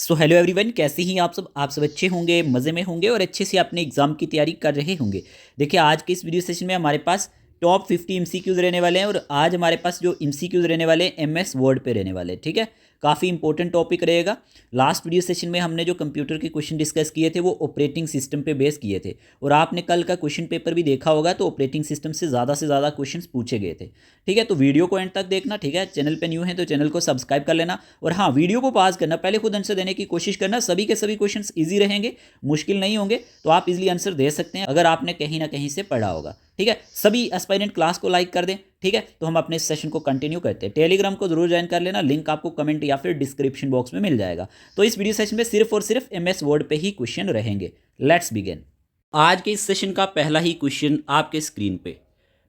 So hello everyone, कैसे ही आप सब अच्छे होंगे, मज़े में होंगे और अच्छे से अपने एग्ज़ाम की तैयारी कर रहे होंगे। देखिए, आज के इस वीडियो सेशन में हमारे पास टॉप 50 एमसीक्यूज़ रहने वाले हैं और आज हमारे पास जो एमसीक्यूज़ रहने वाले हैं एमएस वर्ड पे रहने वाले हैं। ठीक है, काफ़ी इंपॉर्टेंट टॉपिक रहेगा। लास्ट वीडियो सेशन में हमने जो कंप्यूटर के क्वेश्चन डिस्कस किए थे वो ऑपरेटिंग सिस्टम पे बेस किए थे और आपने कल का क्वेश्चन पेपर भी देखा होगा, तो ऑपरेटिंग सिस्टम से ज़्यादा क्वेश्चन पूछे गए थे। ठीक है, तो वीडियो को एंड तक देखना। ठीक है, चैनल पे न्यू है तो चैनल को सब्सक्राइब कर लेना और हाँ, वीडियो को पॉज करना, पहले खुद आंसर देने की कोशिश करना। सभी के सभी क्वेश्चंस इजी रहेंगे, मुश्किल नहीं होंगे, तो आप इजीली आंसर दे सकते हैं अगर आपने कहीं ना कहीं से पढ़ा होगा। ठीक है, सभी एस्पायरेंट क्लास को लाइक कर दें। ठीक है, तो हम अपने सेशन को कंटिन्यू करते हैं। टेलीग्राम को जरूर ज्वाइन कर लेना, लिंक आपको कमेंट या फिर डिस्क्रिप्शन बॉक्स में मिल जाएगा। तो इस वीडियो सेशन में सिर्फ और सिर्फ एमएस वर्ड पे ही क्वेश्चन रहेंगे। Let's begin. आज के इस सेशन का पहला ही क्वेश्चन आपके स्क्रीन पे,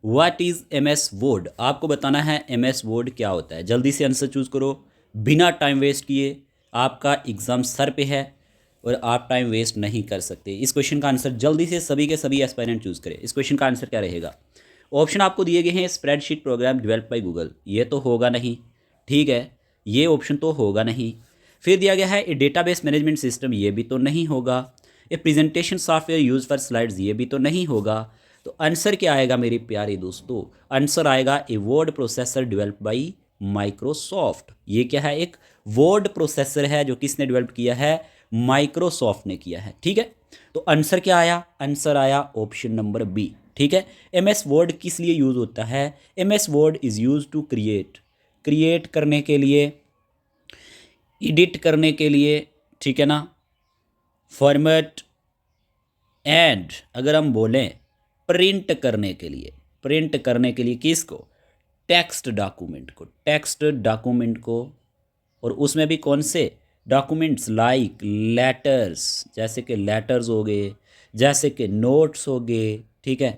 व्हाट इज एमएस वर्ड। आपको बताना है एमएस वर्ड क्या होता है। जल्दी से आंसर चूज करो बिना टाइम वेस्ट किए। आपका एग्जाम सर पे है और आप टाइम वेस्ट नहीं कर सकते। इस क्वेश्चन का आंसर जल्दी से सभी के सभी एस्पायरेंट चूज करें। इस क्वेश्चन का आंसर क्या रहेगा। ऑप्शन आपको दिए गए हैं, spreadsheet programme develop by Google, ये तो होगा नहीं। ठीक है, ये ऑप्शन तो होगा नहीं। फिर दिया गया है ए डेटाबेस मैनेजमेंट सिस्टम, ये भी तो नहीं होगा। ए presentation software use for slides, ये भी तो नहीं होगा। तो आंसर क्या आएगा मेरे प्यारे दोस्तों, आंसर आएगा a word processor develop by Microsoft. ये क्या है, एक वर्ड प्रोसेसर है जो किसने डेवलप किया है, माइक्रोसॉफ्ट ने किया है। ठीक है, तो आंसर क्या आया, आंसर आया ऑप्शन नंबर बी। ठीक है, एमएस वर्ड किस लिए यूज होता है, MS word is use to create करने के लिए, एडिट करने के लिए, ठीक है ना, फॉर्मेट एंड अगर हम बोलें प्रिंट करने के लिए किसको, टेक्स्ट डॉक्यूमेंट को। और उसमें भी कौन से डॉक्यूमेंट्स, लाइक लेटर्स, जैसे कि लेटर्स हो गए, जैसे कि नोट्स हो गए। ठीक है,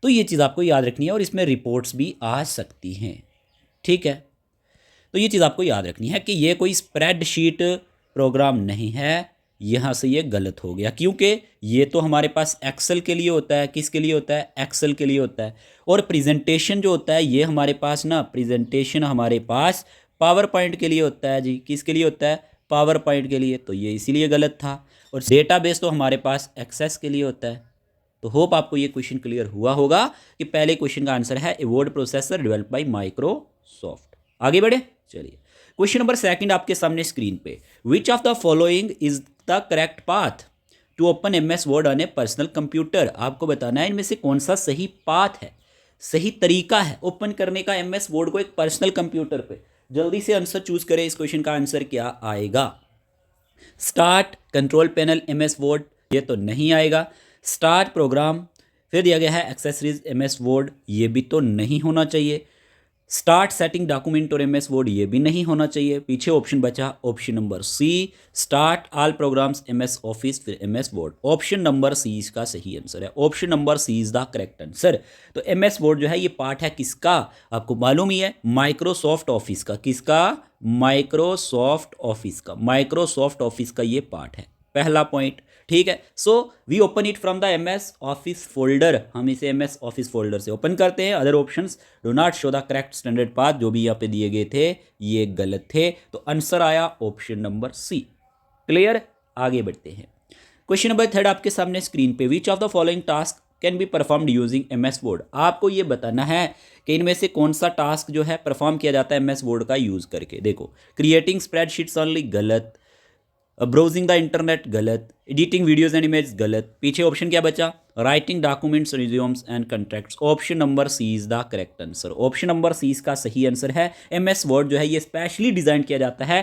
तो ये चीज़ आपको याद रखनी है और इसमें रिपोर्ट्स भी आ सकती हैं। ठीक है, तो ये चीज़ आपको याद रखनी है कि ये कोई स्प्रेडशीट प्रोग्राम नहीं है। यहाँ से ये गलत हो गया क्योंकि ये तो हमारे पास एक्सेल के लिए होता है। किसके लिए होता है, एक्सेल के लिए होता है। और प्रेजेंटेशन जो होता है ये हमारे पास ना, प्रेजेंटेशन हमारे पास पावर पॉइंट के लिए होता है जी। किसके लिए होता है, पावर पॉइंट के लिए। तो ये इसीलिए गलत था। और डेटाबेस तो हमारे पास एक्सेस के लिए होता है। तो होप आपको ये क्वेश्चन क्लियर हुआ होगा कि पहले क्वेश्चन का आंसर है a word processor develop by Microsoft. आगे बढ़े, चलिए क्वेश्चन नंबर सेकंड आपके सामने स्क्रीन पे, which of the following is the correct path to open MS Word on a personal computer. आपको बताना है इनमें से कौन सा सही पाथ है, सही तरीका है ओपन करने का एमएस वर्ड को एक पर्सनल कंप्यूटर पे। जल्दी से आंसर चूज करें। इस क्वेश्चन का आंसर क्या आएगा, start control panel MS word, ये तो नहीं आएगा। स्टार्ट प्रोग्राम, फिर दिया गया है एक्सेसरीज एमएस वर्ड, ये भी तो नहीं होना चाहिए। स्टार्ट सेटिंग डॉक्यूमेंट और एमएस वर्ड, ये भी नहीं होना चाहिए। पीछे ऑप्शन बचा option number C, start all programs MS office फिर MS word. Option number C इसका सही आंसर है। Option number C is the correct answer. तो एमएस वर्ड जो है ये पार्ट है किसका, आपको मालूम ही है, माइक्रोसॉफ्ट ऑफिस का। किसका, माइक्रोसॉफ्ट ऑफिस का ये पार्ट है। पहला पॉइंट, ठीक है। So we open it from the MS Office folder, हम इसे एमएस ऑफिस फोल्डर से ओपन करते हैं। Other options do not show the correct standard path, जो भी यहाँ पे दिए गए थे ये गलत थे। तो आंसर आया ऑप्शन नंबर सी। क्लियर, आगे बढ़ते हैं। क्वेश्चन नंबर थर्ड आपके सामने स्क्रीन पे, which of the following task can be performed using MS word. आपको ये बताना है कि इनमें से कौन सा टास्क जो है परफॉर्म किया जाता है एमएस वर्ड का यूज करके। देखो, क्रिएटिंग स्प्रेडशीट्स ओनली, गलत। ब्राउजिंग द इंटरनेट, गलत। एडिटिंग वीडियोज एंड इमेज, गलत। पीछे ऑप्शन क्या बचा, writing documents, resumes and contracts. Option number C is the correct answer. Option number C इसका सही आंसर है। एमएस वर्ड जो है ये स्पेशली डिजाइन किया जाता है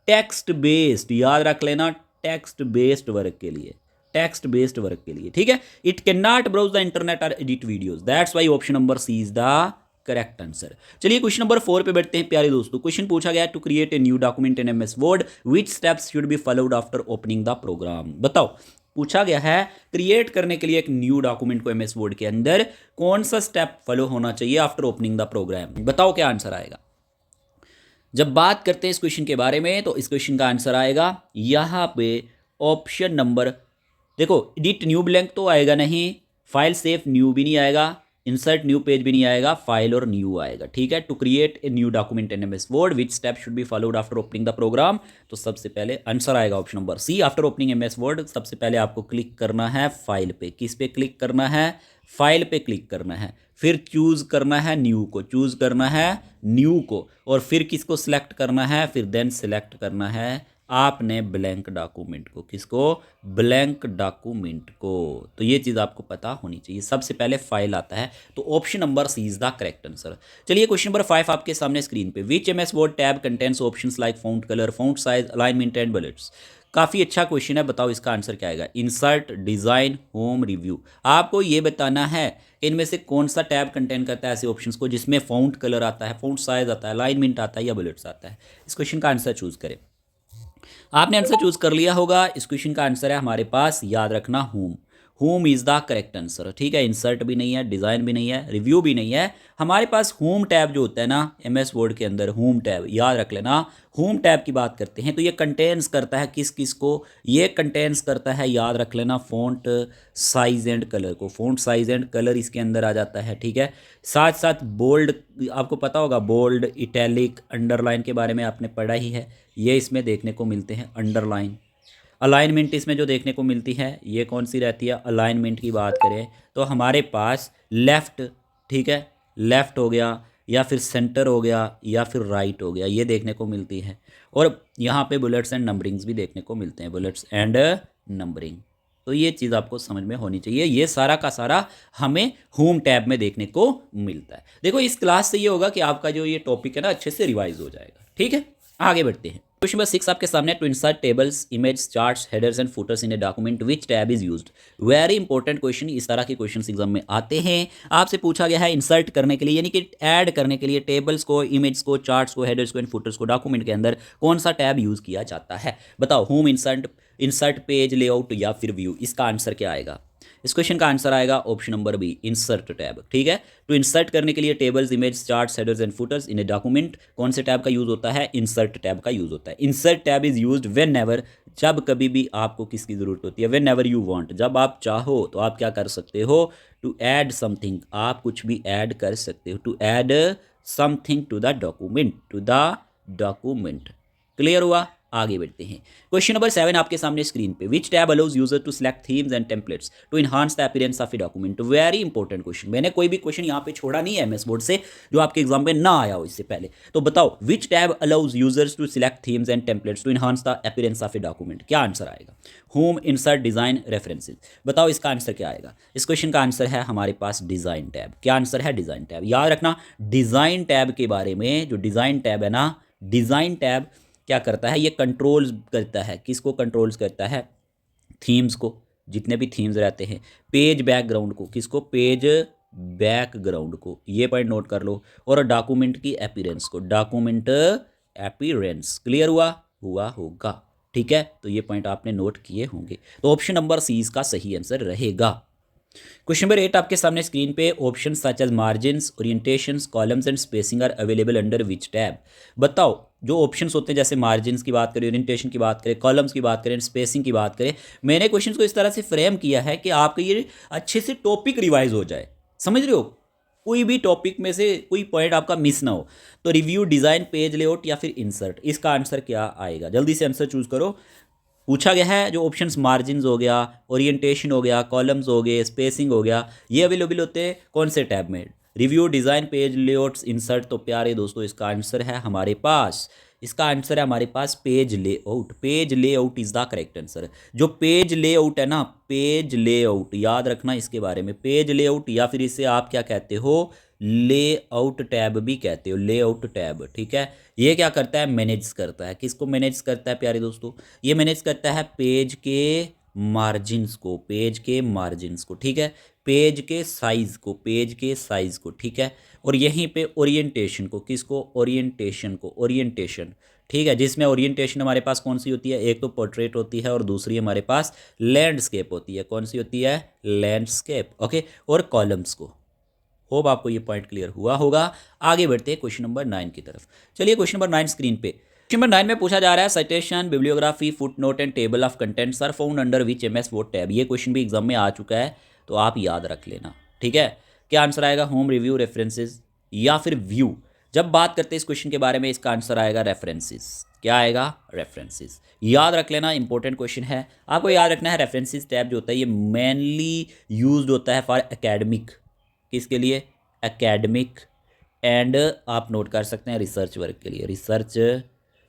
टेक्स्ट बेस्ड, याद रख लेना, टेक्स्ट बेस्ड वर्क के लिए, टेक्स्ट बेस्ड वर्क के लिए। ठीक है, it can not browse the internet और edit videos, that's why option number C is the correct answer. चलिए क्वेश्चन नंबर 4 पे बैठते हैं प्यारे दोस्तों। क्वेश्चन पूछा गया, to create a new document in MS word which steps should be followed after opening the program. बताओ, पूछा गया है क्रिएट करने के लिए एक न्यू डॉक्यूमेंट को एमएस वर्ड के अंदर कौन सा स्टेप फॉलो होना चाहिए आफ्टर ओपनिंग द प्रोग्राम। बताओ क्या आंसर आएगा। जब बात करते हैं इस क्वेश्चन के बारे में तो इस क्वेश्चन का आंसर आएगा यहाँ पे ऑप्शन नंबर, देखो एडिट न्यू ब्लैंक तो आएगा नहीं, फाइल सेव न्यू भी नहीं आएगा, इंसर्ट न्यू पेज भी नहीं आएगा, फाइल और न्यू आएगा, ठीक है। To create a new document in MS Word which step should be followed after opening the program. तो सबसे पहले आंसर आएगा option number C, after opening MS Word सबसे पहले आपको क्लिक करना है फाइल पे। किस पे क्लिक करना है? फाइल पे क्लिक करना है, फिर चूज करना है न्यू को, चूज करना है न्यू को, और फिर किसको सिलेक्ट करना है? फिर देन सिलेक्ट करना है आपने ब्लैंक डॉक्यूमेंट को। किसको? ब्लैंक डॉक्यूमेंट को। तो ये चीज़ आपको पता होनी चाहिए। सबसे पहले फाइल आता है, तो option number C is the correct answer. चलिए क्वेश्चन नंबर 5 आपके सामने स्क्रीन पे। Which MS word tab contents options like font colour, font size, alignment and bullets. काफ़ी अच्छा क्वेश्चन है, बताओ इसका आंसर क्या आएगा। Insert, design, home, review. आपको ये बताना है इनमें से कौन सा टैब कंटेन करता है ऐसे ऑप्शंस को जिसमें फ़ॉन्ट कलर आता है, फ़ॉन्ट साइज आता है, अलाइनमेंट आता है या बुलेट्स आता है। इस क्वेश्चन का आंसर चूज करें। आपने आंसर चूज कर लिया होगा। इस क्वेश्चन का आंसर है हमारे पास, याद रखना, home. Home is the correct answer, ठीक है। इंसर्ट भी नहीं है, डिज़ाइन भी नहीं है, रिव्यू भी नहीं है। हमारे पास होम टैब जो होता है ना एमएस वर्ड के अंदर, होम टैब, याद रख लेना। होम टैब की बात करते हैं तो ये कंटेन्स करता है किस किस को? ये कंटेन्स करता है, याद रख लेना, फ़ॉन्ट साइज एंड कलर को। फ़ॉन्ट साइज एंड कलर इसके अंदर आ जाता है, ठीक है। साथ साथ बोल्ड, आपको पता होगा बोल्ड, इटैलिक, अंडरलाइन के बारे में आपने पढ़ा ही है, ये इसमें देखने को मिलते हैं, अंडरलाइन। अलाइनमेंट इसमें जो देखने को मिलती है ये कौन सी रहती है? अलाइनमेंट की बात करें तो हमारे पास लेफ़्ट, ठीक है, लेफ़्ट हो गया, या फिर सेंटर हो गया, या फिर राइट हो गया, ये देखने को मिलती है। और यहाँ पे बुलेट्स एंड नंबरिंग्स भी देखने को मिलते हैं, बुलेट्स एंड नंबरिंग। तो ये चीज़ आपको समझ में होनी चाहिए। ये सारा का सारा हमें होम टैब में देखने को मिलता है। देखो इस क्लास से ये होगा कि आपका जो ये टॉपिक है ना अच्छे से रिवाइज हो जाएगा, ठीक है। आगे बढ़ते हैं। क्वेश्चन नंबर 6 आपके सामने। To insert tables, image, charts, headers and footers in a document which tab is used. Very important question, इस तरह के क्वेश्चन एग्जाम में आते हैं। आपसे पूछा गया है इंसर्ट करने के लिए यानी कि ऐड करने के लिए टेबल्स को, इमेज को, चार्ट्स को, हेडर्स को एंड फुटर्स को डॉक्यूमेंट के अंदर कौन सा टैब यूज किया जाता है। बताओ, home, insert, insert page, layout या फिर व्यू। इसका आंसर क्या आएगा? इस क्वेश्चन का आंसर आएगा option number B, insert tab, ठीक है। तो इंसर्ट करने के लिए tables, image, charts, headers and footers in a document कौन से टैब का यूज होता है? इंसर्ट टैब का यूज होता है। Insert tab is used when ever, जब कभी भी आपको किसकी जरूरत होती है? व्हेन एवर यू वांट, जब आप चाहो तो आप क्या कर सकते हो? टू ऐड समथिंग, आप कुछ भी ऐड कर सकते हो। To add something to the document, to the document. Clear हुआ? आगे बढ़ते हैं। क्वेश्चन नंबर 7 आपके सामने स्क्रीन पे। Which tab allows user to select themes and templates to enhance the appearance of a document. Very important question, मैंने कोई भी क्वेश्चन यहाँ पे छोड़ा नहीं है एमएस बोर्ड से जो आपके एग्जाम में ना आया हो इससे पहले। तो बताओ, which tab allows users to select themes and templates to enhance the appearance of a document. क्या आंसर आएगा? Home, insert, design, references. बताओ इसका आंसर क्या आएगा? इस क्वेश्चन का आंसर है हमारे पास डिजाइन टैब। क्या आंसर है? Design tab. याद रखना, डिजाइन टैब के बारे में, जो डिजाइन टैब है ना, डिजाइन टैब क्या करता है? ये कंट्रोल्स करता है, किसको कंट्रोल्स करता है? थीम्स को, जितने भी थीम्स रहते हैं। पेज बैकग्राउंड को, किसको? पेज बैकग्राउंड को, ये पॉइंट नोट कर लो। और डॉक्यूमेंट की अपीयरेंस को, डॉक्यूमेंट अपीयरेंस। क्लियर हुआ? हुआ होगा, ठीक है। तो ये पॉइंट आपने नोट किए होंगे। तो ऑप्शन नंबर सी इसका सही आंसर रहेगा। क्वेश्चन नंबर 8 आपके सामने स्क्रीन पे। Option such as margins, orientations, columns and spacing are available under which tab. बताओ, जो ऑप्शंस होते हैं जैसे मार्जिन्स की बात करें, ओरिएंटेशन की बात करें, कॉलम्स की बात करें, स्पेसिंग की बात करें, मैंने क्वेश्चंस को इस तरह से फ्रेम किया है कि आपका ये अच्छे से टॉपिक रिवाइज हो जाए। समझ रहे हो? कोई भी टॉपिक में से कोई पॉइंट आपका मिस ना हो। तो रिव्यू, डिज़ाइन, पेज लेआउट या फिर इंसर्ट, इसका आंसर क्या आएगा? जल्दी से आंसर चूज करो। पूछा गया है जो ऑप्शंस मार्जिन्स हो गया, ओरिएंटेशन हो गया, कॉलम्स हो गए, स्पेसिंग हो गया, ये अवेलेबल होते हैं कौन से टैब में? Review, design, page layouts, insert. तो प्यारे दोस्तों, इसका आंसर है हमारे पास, इसका आंसर है हमारे पास page layout. Page layout is the correct answer. जो पेज लेआउट है ना, पेज लेआउट, याद रखना इसके बारे में। पेज लेआउट या फिर इसे आप क्या कहते हो? लेआउट टैब भी कहते हो, लेआउट टैब, ठीक है। ये क्या करता है? मैनेज करता है। किसको मैनेज करता है प्यारे दोस्तों? ये मैनेज करता है पेज के मार्जिन्स को, पेज के मार्जिन्स को, ठीक है। पेज के साइज को, पेज के साइज को, ठीक है। और यहीं पे ओरिएंटेशन को, किसको? ओरिएंटेशन को, ओरिएंटेशन, ठीक है। जिसमें ओरिएंटेशन हमारे पास कौन सी होती है? एक तो पोर्ट्रेट होती है और दूसरी हमारे पास लैंडस्केप होती है। कौन सी होती है? Landscape, okay. और कॉलम्स को। होप आपको ये पॉइंट क्लियर हुआ होगा। आगे बढ़ते हैं क्वेश्चन नंबर 9 की तरफ। चलिए क्वेश्चन नंबर 9 स्क्रीन पे। क्वेश्चन नंबर 9 में पूछा जा रहा है citation, bibliography, footnote and table of contents are found under which MS word tab. ये क्वेश्चन भी एग्जाम में आ चुका है, तो आप याद रख लेना, ठीक है। क्या आंसर आएगा? होम रिव्यू, रेफरेंसेस या फिर व्यू। जब बात करते हैं इस क्वेश्चन के बारे में, इसका आंसर आएगा रेफरेंसेस। क्या आएगा? रेफरेंसेस। याद रख लेना, इंपॉर्टेंट क्वेश्चन है, आपको याद रखना है। रेफरेंसेस टैब जो होता है ये मेनली यूज्ड होता है फॉर एकेडमिक। किसके लिए? एकेडमिक एंड आप नोट कर सकते हैं रिसर्च वर्क के लिए, रिसर्च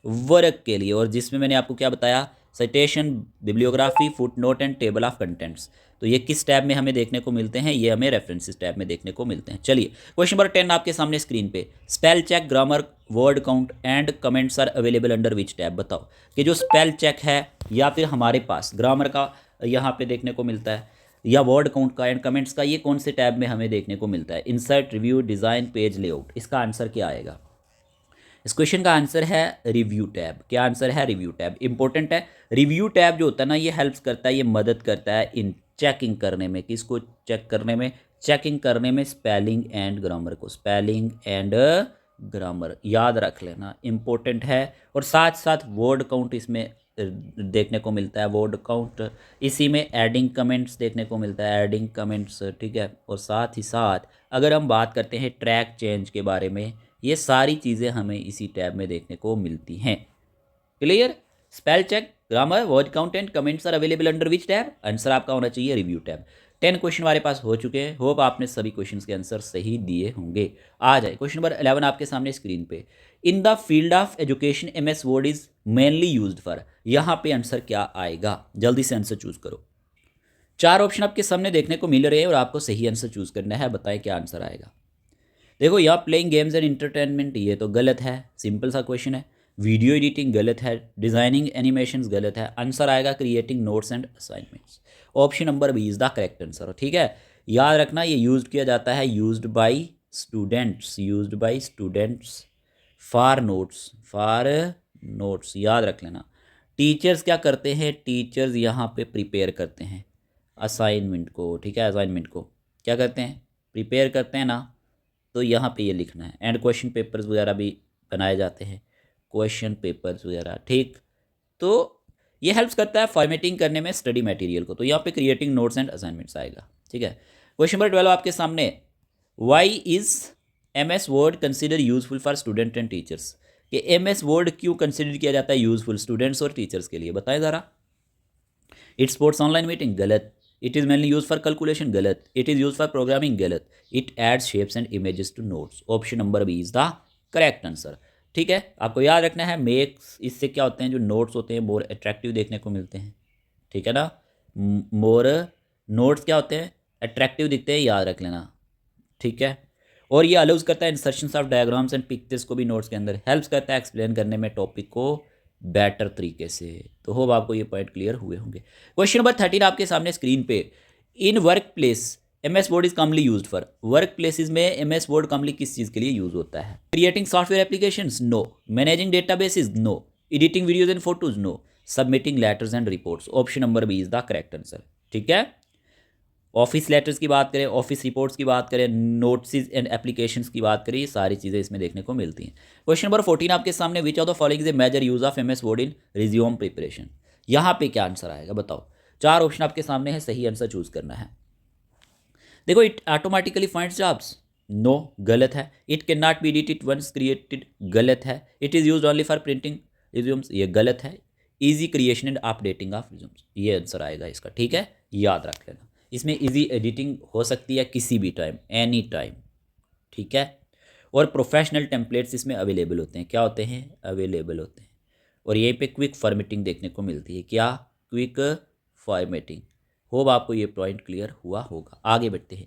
वर्क के लिए। और जिसमें मैंने आपको क्या बताया, citation, bibliography, footnote and table of contents. तो ये किस टैब में हमें देखने को मिलते हैं? ये हमें रेफरेंसेस टैब में देखने को मिलते हैं। चलिए क्वेश्चन नंबर 10 आपके सामने स्क्रीन पे। Spell check, grammar, word count and comments are available under which tab? बताओ कि जो स्पेल चेक है या फिर हमारे पास ग्रामर का यहाँ पे देखने को मिलता है, या वर्ड काउंट का एंड कमेंट्स का, ये कौन से टैब में हमें देखने को मिलता है? Insert, review, design, page layout. इसका आंसर क्या आएगा? इस क्वेश्चन का आंसर है रिव्यू टैब। क्या आंसर है? Review tab. इंपॉर्टेंट है। रिव्यू टैब जो होता है ना, ये हेल्प्स करता है, ये मदद करता है इन चेकिंग करने में। किसको चेक करने में? चेकिंग करने में स्पेलिंग एंड ग्रामर को। स्पेलिंग एंड ग्रामर याद रख लेना, इंपॉर्टेंट है। और साथ साथ वर्ड काउंट इसमें देखने को मिलता है, वर्ड काउंट। इसी में एडिंग कमेंट्स देखने को मिलता है, एडिंग कमेंट्स, ठीक है। और साथ ही साथ अगर हम बात करते हैं ट्रैक चेंज के बारे में, ये सारी चीज़ें हमें इसी टैब में देखने को मिलती हैं। Clear? Spell check, grammar, word count and comments are available under which tab? Answer आपका होना चाहिए रिव्यू टैब। 10 क्वेश्चन हमारे पास हो चुके हैं। होप आपने सभी क्वेश्चन के आंसर सही दिए होंगे। आ जाए क्वेश्चन नंबर 11 आपके सामने स्क्रीन पे। In the field of education MS word is mainly used for. यहाँ पे आंसर क्या आएगा? जल्दी से आंसर चूज करो। 4 ऑप्शन आपके सामने देखने को मिल रहे हैं और आपको सही आंसर चूज करना है। बताएं क्या आंसर आएगा। देखो यहाँ प्लेइंग गेम्स एंड इंटरटेनमेंट, ये तो गलत है, सिंपल सा क्वेश्चन है। वीडियो एडिटिंग गलत है। डिजाइनिंग एनिमेशंस गलत है। आंसर आएगा creating notes and assignments. Option number B is the correct answer. ठीक है, याद रखना ये यूज किया जाता है, used by students, used by students for notes, for notes. याद रख लेना। टीचर्स क्या करते हैं? टीचर्स यहाँ पे प्रिपेयर करते हैं असाइनमेंट को। ठीक है, असाइनमेंट को क्या करते हैं? प्रिपेयर करते हैं ना। तो यहाँ पे ये लिखना है। एंड क्वेश्चन पेपर्स वगैरह भी बनाए जाते हैं, क्वेश्चन पेपर्स वगैरह। ठीक, तो ये हेल्प्स करता है फॉर्मेटिंग करने में स्टडी मटेरियल को। तो यहाँ पे क्रिएटिंग नोट्स एंड असाइनमेंट्स आएगा। ठीक है, क्वेश्चन नंबर 12 आपके सामने। Why is MS word consider useful for student and teachers? कि MS वर्ड क्यों कंसिडर किया जाता है यूजफुल स्टूडेंट्स और टीचर्स के लिए? बताएं ज़रा। इट सपोर्ट्स ऑनलाइन मीटिंग, गलत। It is mainly use for calculation, गलत। It is use for programming, गलत। It adds shapes and images to notes. Option number B is the correct answer. ठीक है, आपको याद रखना है मेक्स, इससे क्या होते हैं जो नोट्स होते हैं मोर अट्रैक्टिव देखने को मिलते हैं। ठीक है ना, मोर नोट्स क्या होते हैं? अट्रैक्टिव दिखते हैं, याद रख लेना। ठीक है, और ये अलाउज करता है insertions of diagrams and pictures को भी नोट्स के अंदर, हेल्प्स करता है एक्सप्लेन करने में टॉपिक को बेटर तरीके से। तो होप आपको ये पॉइंट क्लियर हुए होंगे। क्वेश्चन नंबर 13 आपके सामने स्क्रीन पे। In work place MS word is commonly used for. Work places में MS वर्ड कमली किस चीज़ के लिए यूज होता है? Creating software applications, no. Managing databases, no. Editing videos and photos, no. Submitting letters and reports. Option number B is the correct answer. ठीक है, office letters की बात करें, ऑफिस रिपोर्ट्स की बात करें, नोट्स एंड एप्लीकेशंस की बात करें, ये सारी चीज़ें इसमें देखने को मिलती हैं। क्वेश्चन नंबर 14 आपके सामने। Which of the following is a major use of MS word in resume preparation? यहाँ पे क्या आंसर आएगा? बताओ। 4 ऑप्शन आपके सामने है, सही आंसर चूज करना है। देखो, it automatically finds jobs, no, गलत है। It can not be edited once created, गलत है। It is use only for printing resumes, ये गलत है। Easy creation and updating of resumes, ये आंसर आएगा इसका। ठीक है, याद रख लेना। इसमें इजी एडिटिंग हो सकती है किसी भी टाइम, एनी टाइम। ठीक है, और प्रोफेशनल टेम्पलेट्स इसमें अवेलेबल होते हैं। क्या होते हैं? अवेलेबल होते हैं। और यहीं पे क्विक फॉर्मेटिंग देखने को मिलती है। क्या? Quick formatting. होप आपको ये पॉइंट क्लियर हुआ होगा। आगे बढ़ते हैं।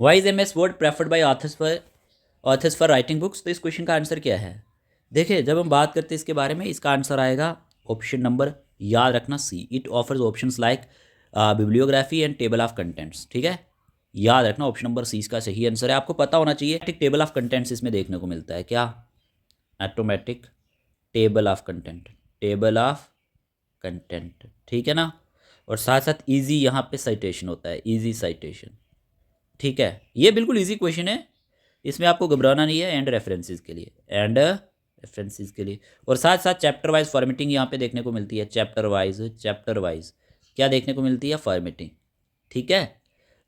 Why is MS word preferred by authors for writing books? तो इस क्वेश्चन का आंसर क्या है? देखिए, जब हम बात करते हैं इसके बारे में, इसका आंसर आएगा ऑप्शन नंबर, याद रखना, C. It offers options like bibliography and table of contents. ठीक है, याद रखना, ऑप्शन नंबर सी इसका सही आंसर है। आपको पता होना चाहिए टेबल ऑफ कंटेंट्स इसमें देखने को मिलता है। क्या? Automatic table of content, table of content. ठीक है ना, और साथ साथ इजी यहाँ पे साइटेशन होता है, इजी साइटेशन। ठीक है, ये बिल्कुल इजी क्वेश्चन है, इसमें आपको घबराना नहीं है। एंड रेफरेंसेस के लिए, एंड रेफरेंसेस के लिए। और साथ साथ चैप्टर वाइज फॉर्मेटिंग यहाँ पे देखने को मिलती है। चैप्टर वाइज क्या देखने को मिलती है? फॉर्मेटिंग। ठीक है,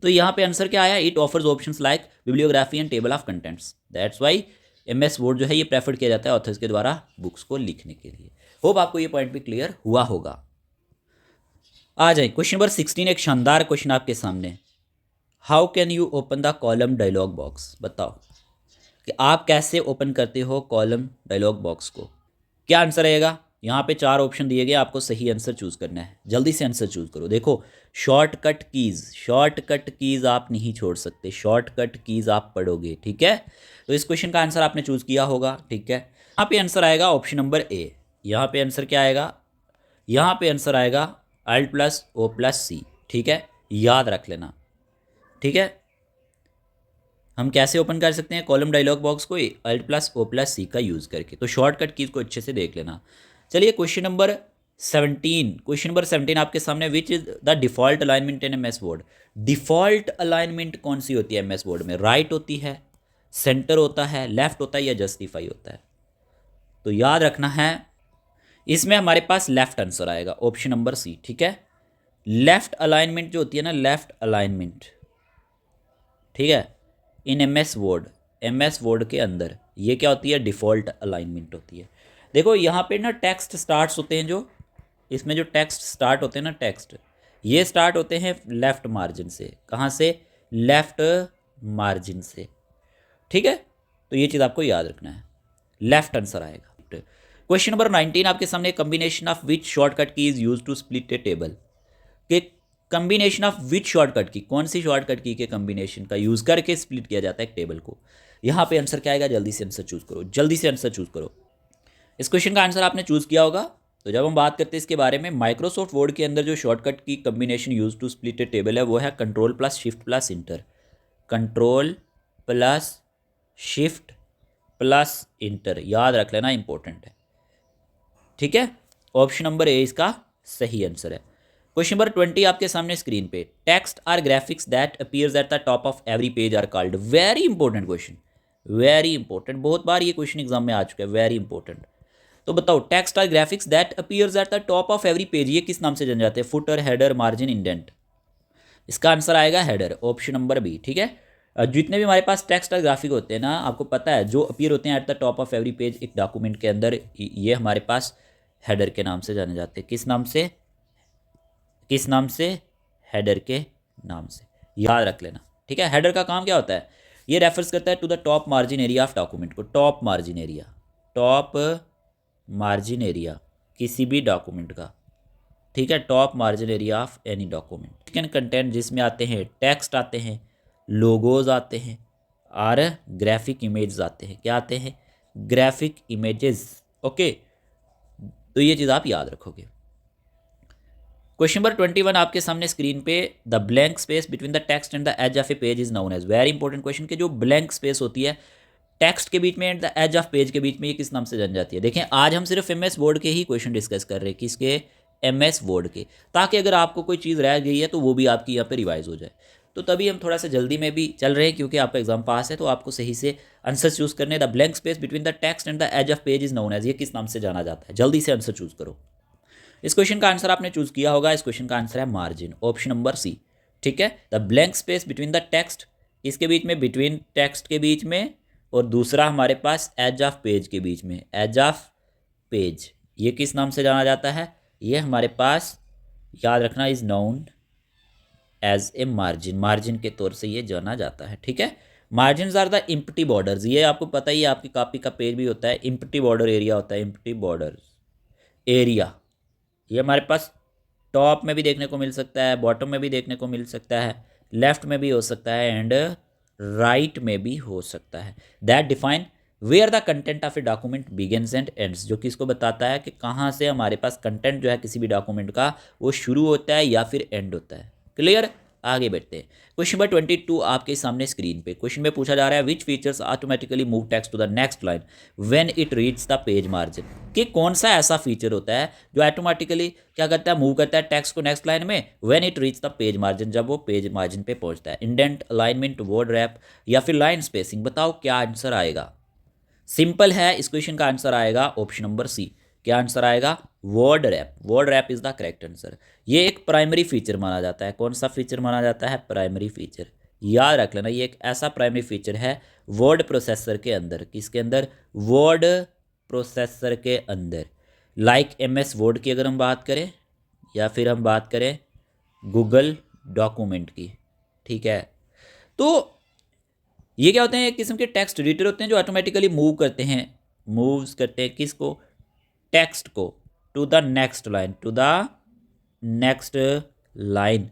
तो यहाँ पे आंसर क्या आया, it offers options like bibliography and table of contents, that's why MS word जो है ये प्रेफर किया जाता है ऑथर्स के द्वारा बुक्स को लिखने के लिए। होप आपको ये पॉइंट भी क्लियर हुआ होगा। आ जाए क्वेश्चन नंबर 16, एक शानदार क्वेश्चन आपके सामने। How can you open the column dialogue box, बताओ कि आप कैसे ओपन करते हो कॉलम डायलॉग बॉक्स को। क्या आंसर रहेगा, यहाँ पे 4 ऑप्शन दिए गए, आपको सही आंसर चूज करना है, जल्दी से आंसर चूज करो। देखो शॉर्टकट कीज आप नहीं छोड़ सकते, शॉर्टकट कीज आप पढ़ोगे, ठीक है। तो इस क्वेश्चन का आंसर आपने चूज किया होगा, ठीक है। यहाँ पे आंसर आएगा ऑप्शन नंबर ए। यहाँ पे आंसर क्या आएगा, यहाँ पे आंसर आएगा Alt+O+C, ठीक है, याद रख लेना, ठीक है। हम कैसे ओपन कर सकते हैं कॉलम डायलॉग बॉक्स को, Alt+O+C का यूज़ करके। तो शॉर्टकट कीज को अच्छे से देख लेना। चलिए क्वेश्चन नंबर 17 आपके सामने, which is the default alignment in MS word. Default alignment कौन सी होती है MS वर्ड में, राइट होती है, सेंटर होता है, लेफ्ट होता है या जस्टिफाई होता है। तो याद रखना है, इसमें हमारे पास लेफ्ट आंसर आएगा, ऑप्शन नंबर C, ठीक है। लेफ्ट अलाइनमेंट जो होती है ना, लेफ्ट अलाइनमेंट, ठीक है, इन MS वर्ड के अंदर ये क्या होती है, डिफ़ॉल्ट अलाइनमेंट होती है। देखो यहाँ पे ना टेक्स्ट स्टार्ट्स होते हैं, जो इसमें जो टेक्स्ट स्टार्ट होते हैं ना, टेक्स्ट ये स्टार्ट होते हैं लेफ्ट मार्जिन से। कहाँ से, लेफ्ट मार्जिन से, ठीक है। तो ये चीज़ आपको याद रखना है, लेफ्ट आंसर आएगा। क्वेश्चन नंबर 19 आपके सामने, combination of which shortcut key is use to split a table. के combination of which shortcut key, कौन सी शॉर्टकट की के कम्बिनेशन का यूज करके स्प्लिट किया जाता है एक टेबल को। यहाँ पे आंसर क्या आएगा, जल्दी से आंसर चूज करो, जल्दी से आंसर चूज करो। इस क्वेश्चन का आंसर आपने चूज किया होगा। तो जब हम बात करते हैं इसके बारे में, माइक्रोसॉफ्ट वर्ड के अंदर जो shortcut key combination use to split a table है वो है Ctrl+Shift+Enter, Ctrl+Shift+Enter, याद रख लेना, इंपॉर्टेंट है, ठीक है। ऑप्शन नंबर ए इसका सही आंसर है। क्वेश्चन नंबर 20 आपके सामने स्क्रीन पे, text or graphics that appears at the top of every page are called. Very important question, very important, बहुत बार ये क्वेश्चन एग्जाम में आ चुका है, वेरी इंपॉर्टेंट। तो बताओ, text or graphics that appears at the top of every page, ये किस नाम से जाने जाते हैं, फुटर, हेडर, मार्जिन, इंडेंट। इसका आंसर आएगा हेडर, ऑप्शन नंबर बी, ठीक है। जितने भी हमारे पास टेक्स्ट और ग्राफिक होते हैं ना, आपको पता है जो अपीयर होते हैं eight the top of every page एक डॉक्यूमेंट के अंदर, ये हमारे पास हेडर के नाम से जाने जाते हैं। किस नाम से, किस नाम से, हेडर के नाम से, याद रख लेना, ठीक है। हेडर का काम क्या होता है, ये रेफर्स करता है to the top margin area of document को, top margin area, top margin area किसी भी डॉक्यूमेंट का, ठीक है, top margin area of any document can content, जिसमें आते हैं टेक्स्ट आते हैं, लोगोज आते हैं और ग्राफिक इमेज आते हैं। क्या आते हैं, ग्राफिक इमेजेस, ओके। तो ये चीज़ आप याद रखोगे। क्वेश्चन नंबर 21 आपके सामने स्क्रीन पे, the blank space between the text and the edge of a page is known as. Very important question, के जो ब्लैंक स्पेस होती है टेक्स्ट के बीच में and the edge of page के बीच में, ये किस नाम से जान जाती है। देखें आज हम सिर्फ MS वर्ड के ही क्वेश्चन डिस्कस कर रहे हैं, किसके, MS वर्ड के, ताकि अगर आपको कोई चीज़ रह गई है तो वो भी आपकी यहाँ पे रिवाइज हो जाए। तो तभी हम थोड़ा सा जल्दी में भी चल रहे हैं, क्योंकि आपका एग्जाम पास है, तो आपको सही से आंसर चूज करने। The blank space between the text and the edge of page is known as, ये किस नाम से जाना जाता है, जल्दी से आंसर चूज करो। इस क्वेश्चन का आंसर आपने चूज किया होगा, इस क्वेश्चन का आंसर है मार्जिन, ऑप्शन नंबर C, ठीक है। The blank space between the text, इसके बीच में, बिटवीन टेक्स्ट के बीच में, और दूसरा हमारे पास एज ऑफ पेज के बीच में, एज ऑफ पेज, ये किस नाम से जाना जाता है, ये हमारे पास याद रखना, is known as a margin, margin के तौर से ये जाना जाता है, ठीक है। Margin are the empty borders, ये आपको पता ही है, आपकी कॉपी का पेज भी होता है, इम्प्टी बॉर्डर एरिया होता है, इम्प्टी बॉर्डर एरिया, ये हमारे पास टॉप में भी देखने को मिल सकता है, बॉटम में भी देखने को मिल सकता है, लेफ्ट में भी हो सकता है एंड राइट में भी हो सकता है। That define where the content of a document begins and ends, जो कि इसको बताता है कि कहाँ से हमारे पास कंटेंट जो है किसी भी डॉक्यूमेंट का वो शुरू होता है या फिर एंड होता है। क्लियर, आगे बढ़ते हैं। क्वेश्चन नंबर 22 आपके सामने स्क्रीन पे, क्वेश्चन में पूछा जा रहा है, which features automatically move text to the next line when it reach the page margin, कि कौन सा ऐसा फीचर होता है जो ऑटोमेटिकली क्या करता है, मूव करता है टेक्स्ट को नेक्स्ट लाइन में, when it reach the page margin, जब वो पेज मार्जिन पे पहुंचता है। इंडेंट, अलाइनमेंट, वर्ड रैप या फिर लाइन स्पेसिंग, बताओ क्या आंसर आएगा। सिंपल है, इस क्वेश्चन का आंसर आएगा ऑप्शन नंबर C, क्या आंसर आएगा? Word rap. Word rap is the correct answer. ये एक प्राइमरी फीचर माना जाता है। कौन सा फीचर माना जाता है? Primary feature. याद रख लेना, ये एक ऐसा प्राइमरी फीचर है वर्ड प्रोसेसर के अंदर। किसके अंदर? वर्ड प्रोसेसर के अंदर। लाइक MS वर्ड की अगर हम बात करें, या फिर हम बात करें गूगल डॉक्यूमेंट की, ठीक है। तो ये क्या होते हैं? एक किस्म के टेक्स्ट एडिटर होते हैं जो ऑटोमेटिकली मूव करते हैं, मूव्स करते हैं किसको? टेक्स्ट को to the next line, to the next line.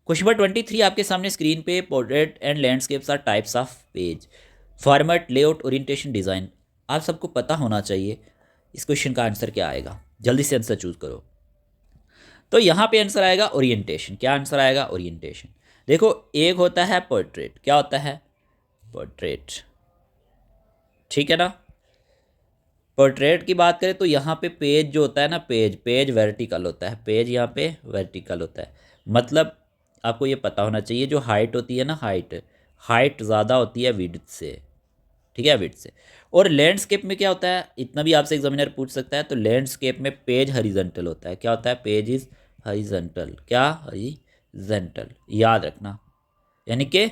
Question number 23 आपके सामने स्क्रीन पे, portrait and landscapes are types of page, format, layout, orientation, design. आप सबको पता होना चाहिए इस क्वेश्चन का आंसर क्या आएगा। जल्दी से आंसर चूज करो। तो यहाँ पे आंसर आएगा ओरिएंटेशन। क्या आंसर आएगा? ओरिएंटेशन। देखो, एक होता है पोर्ट्रेट। क्या होता है? पोर्ट्रेट, ठीक है ना। पोर्ट्रेट की बात करें तो यहाँ पे पेज जो होता है ना, पेज वर्टिकल होता है। पेज यहाँ पे वर्टिकल होता है। मतलब आपको ये पता होना चाहिए, जो हाइट होती है ना, हाइट ज़्यादा होती है विड्थ से, ठीक है, विड्थ से। और लैंडस्केप में क्या होता है, इतना भी आपसे एग्जामिनर पूछ सकता है। तो लैंडस्केप में पेज हॉरिजॉन्टल होता है। क्या होता है? Page is horizontal. क्या? हॉरिजॉन्टल। याद रखना, यानी कि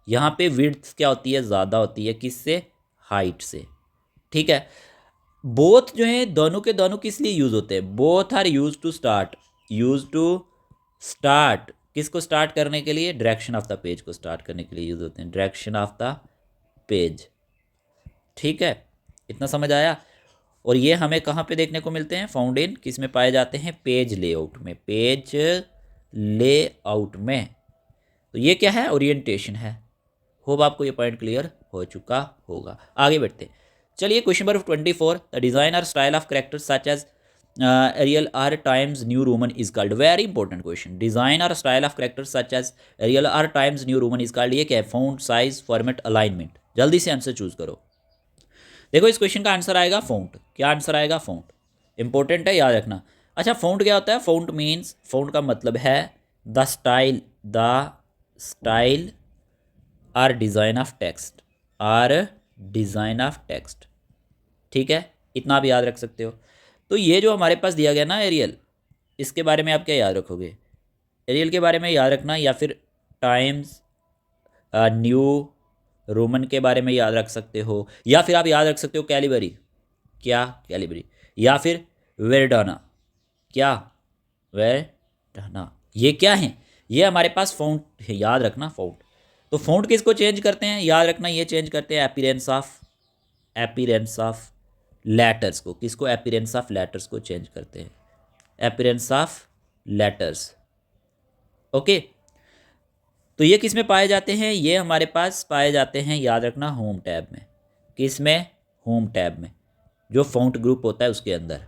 यहाँ पे विड्थ क्या होती है? ज़्यादा होती है। किससे? हाइट से, ठीक है। बोथ जो है दोनों के दोनों किस लिए यूज़ होते हैं? Both are use to start, किसको स्टार्ट करने के लिए? डायरेक्शन ऑफ द पेज को स्टार्ट करने के लिए यूज होते हैं, डायरेक्शन ऑफ द पेज, ठीक है। इतना समझ आया। और ये हमें कहाँ पे देखने को मिलते हैं? फाउंड इन किस में पाए जाते हैं? पेज लेआउट में। पेज लेआउट में। तो ये क्या है? ओरिएंटेशन है। होप आपको ये पॉइंट क्लियर हो चुका होगा। आगे बढ़ते हैं। चलिए क्वेश्चन नंबर 24, द डिजाइन और style of characters such as Arial or Times New Roman is called. Very important question. Design और style of characters such as Arial or Times New Roman is called. ये क्या है? Font, size, format, alignment. जल्दी से answer choose करो। देखो, इस question का आंसर आएगा फाउंड। क्या आंसर आएगा? फाउंड। इंपॉर्टेंट है, याद रखना। अच्छा, फाउंड क्या होता है? फाउंड मीन्स, फाउंड का मतलब है the style or design of text, ठीक है। इतना आप याद रख सकते हो। तो ये जो हमारे पास दिया गया ना एरियल, इसके बारे में आप क्या याद रखोगे? एरियल के बारे में याद रखना, या फिर टाइम्स न्यू रोमन के बारे में याद रख सकते हो, या फिर आप याद रख सकते हो कैलिबरी। क्या? कैलिबरी। या फिर वेरडाना। क्या? वेरडाना। ये क्या है? ये हमारे पास फाउंड है, याद रखना, फाउंड। तो फाउंड किसको चेंज करते हैं? याद रखना, ये चेंज करते हैं अपीरेंस ऑफ लेटर्स को। किसको? अपीरेंस ऑफ लेटर्स को चेंज करते हैं। Appearance of letters, okay. तो ये किस में पाए जाते हैं? ये हमारे पास पाए जाते हैं, याद रखना, होम टैब में। किस में? होम टैब में, जो फाउंड ग्रुप होता है उसके अंदर।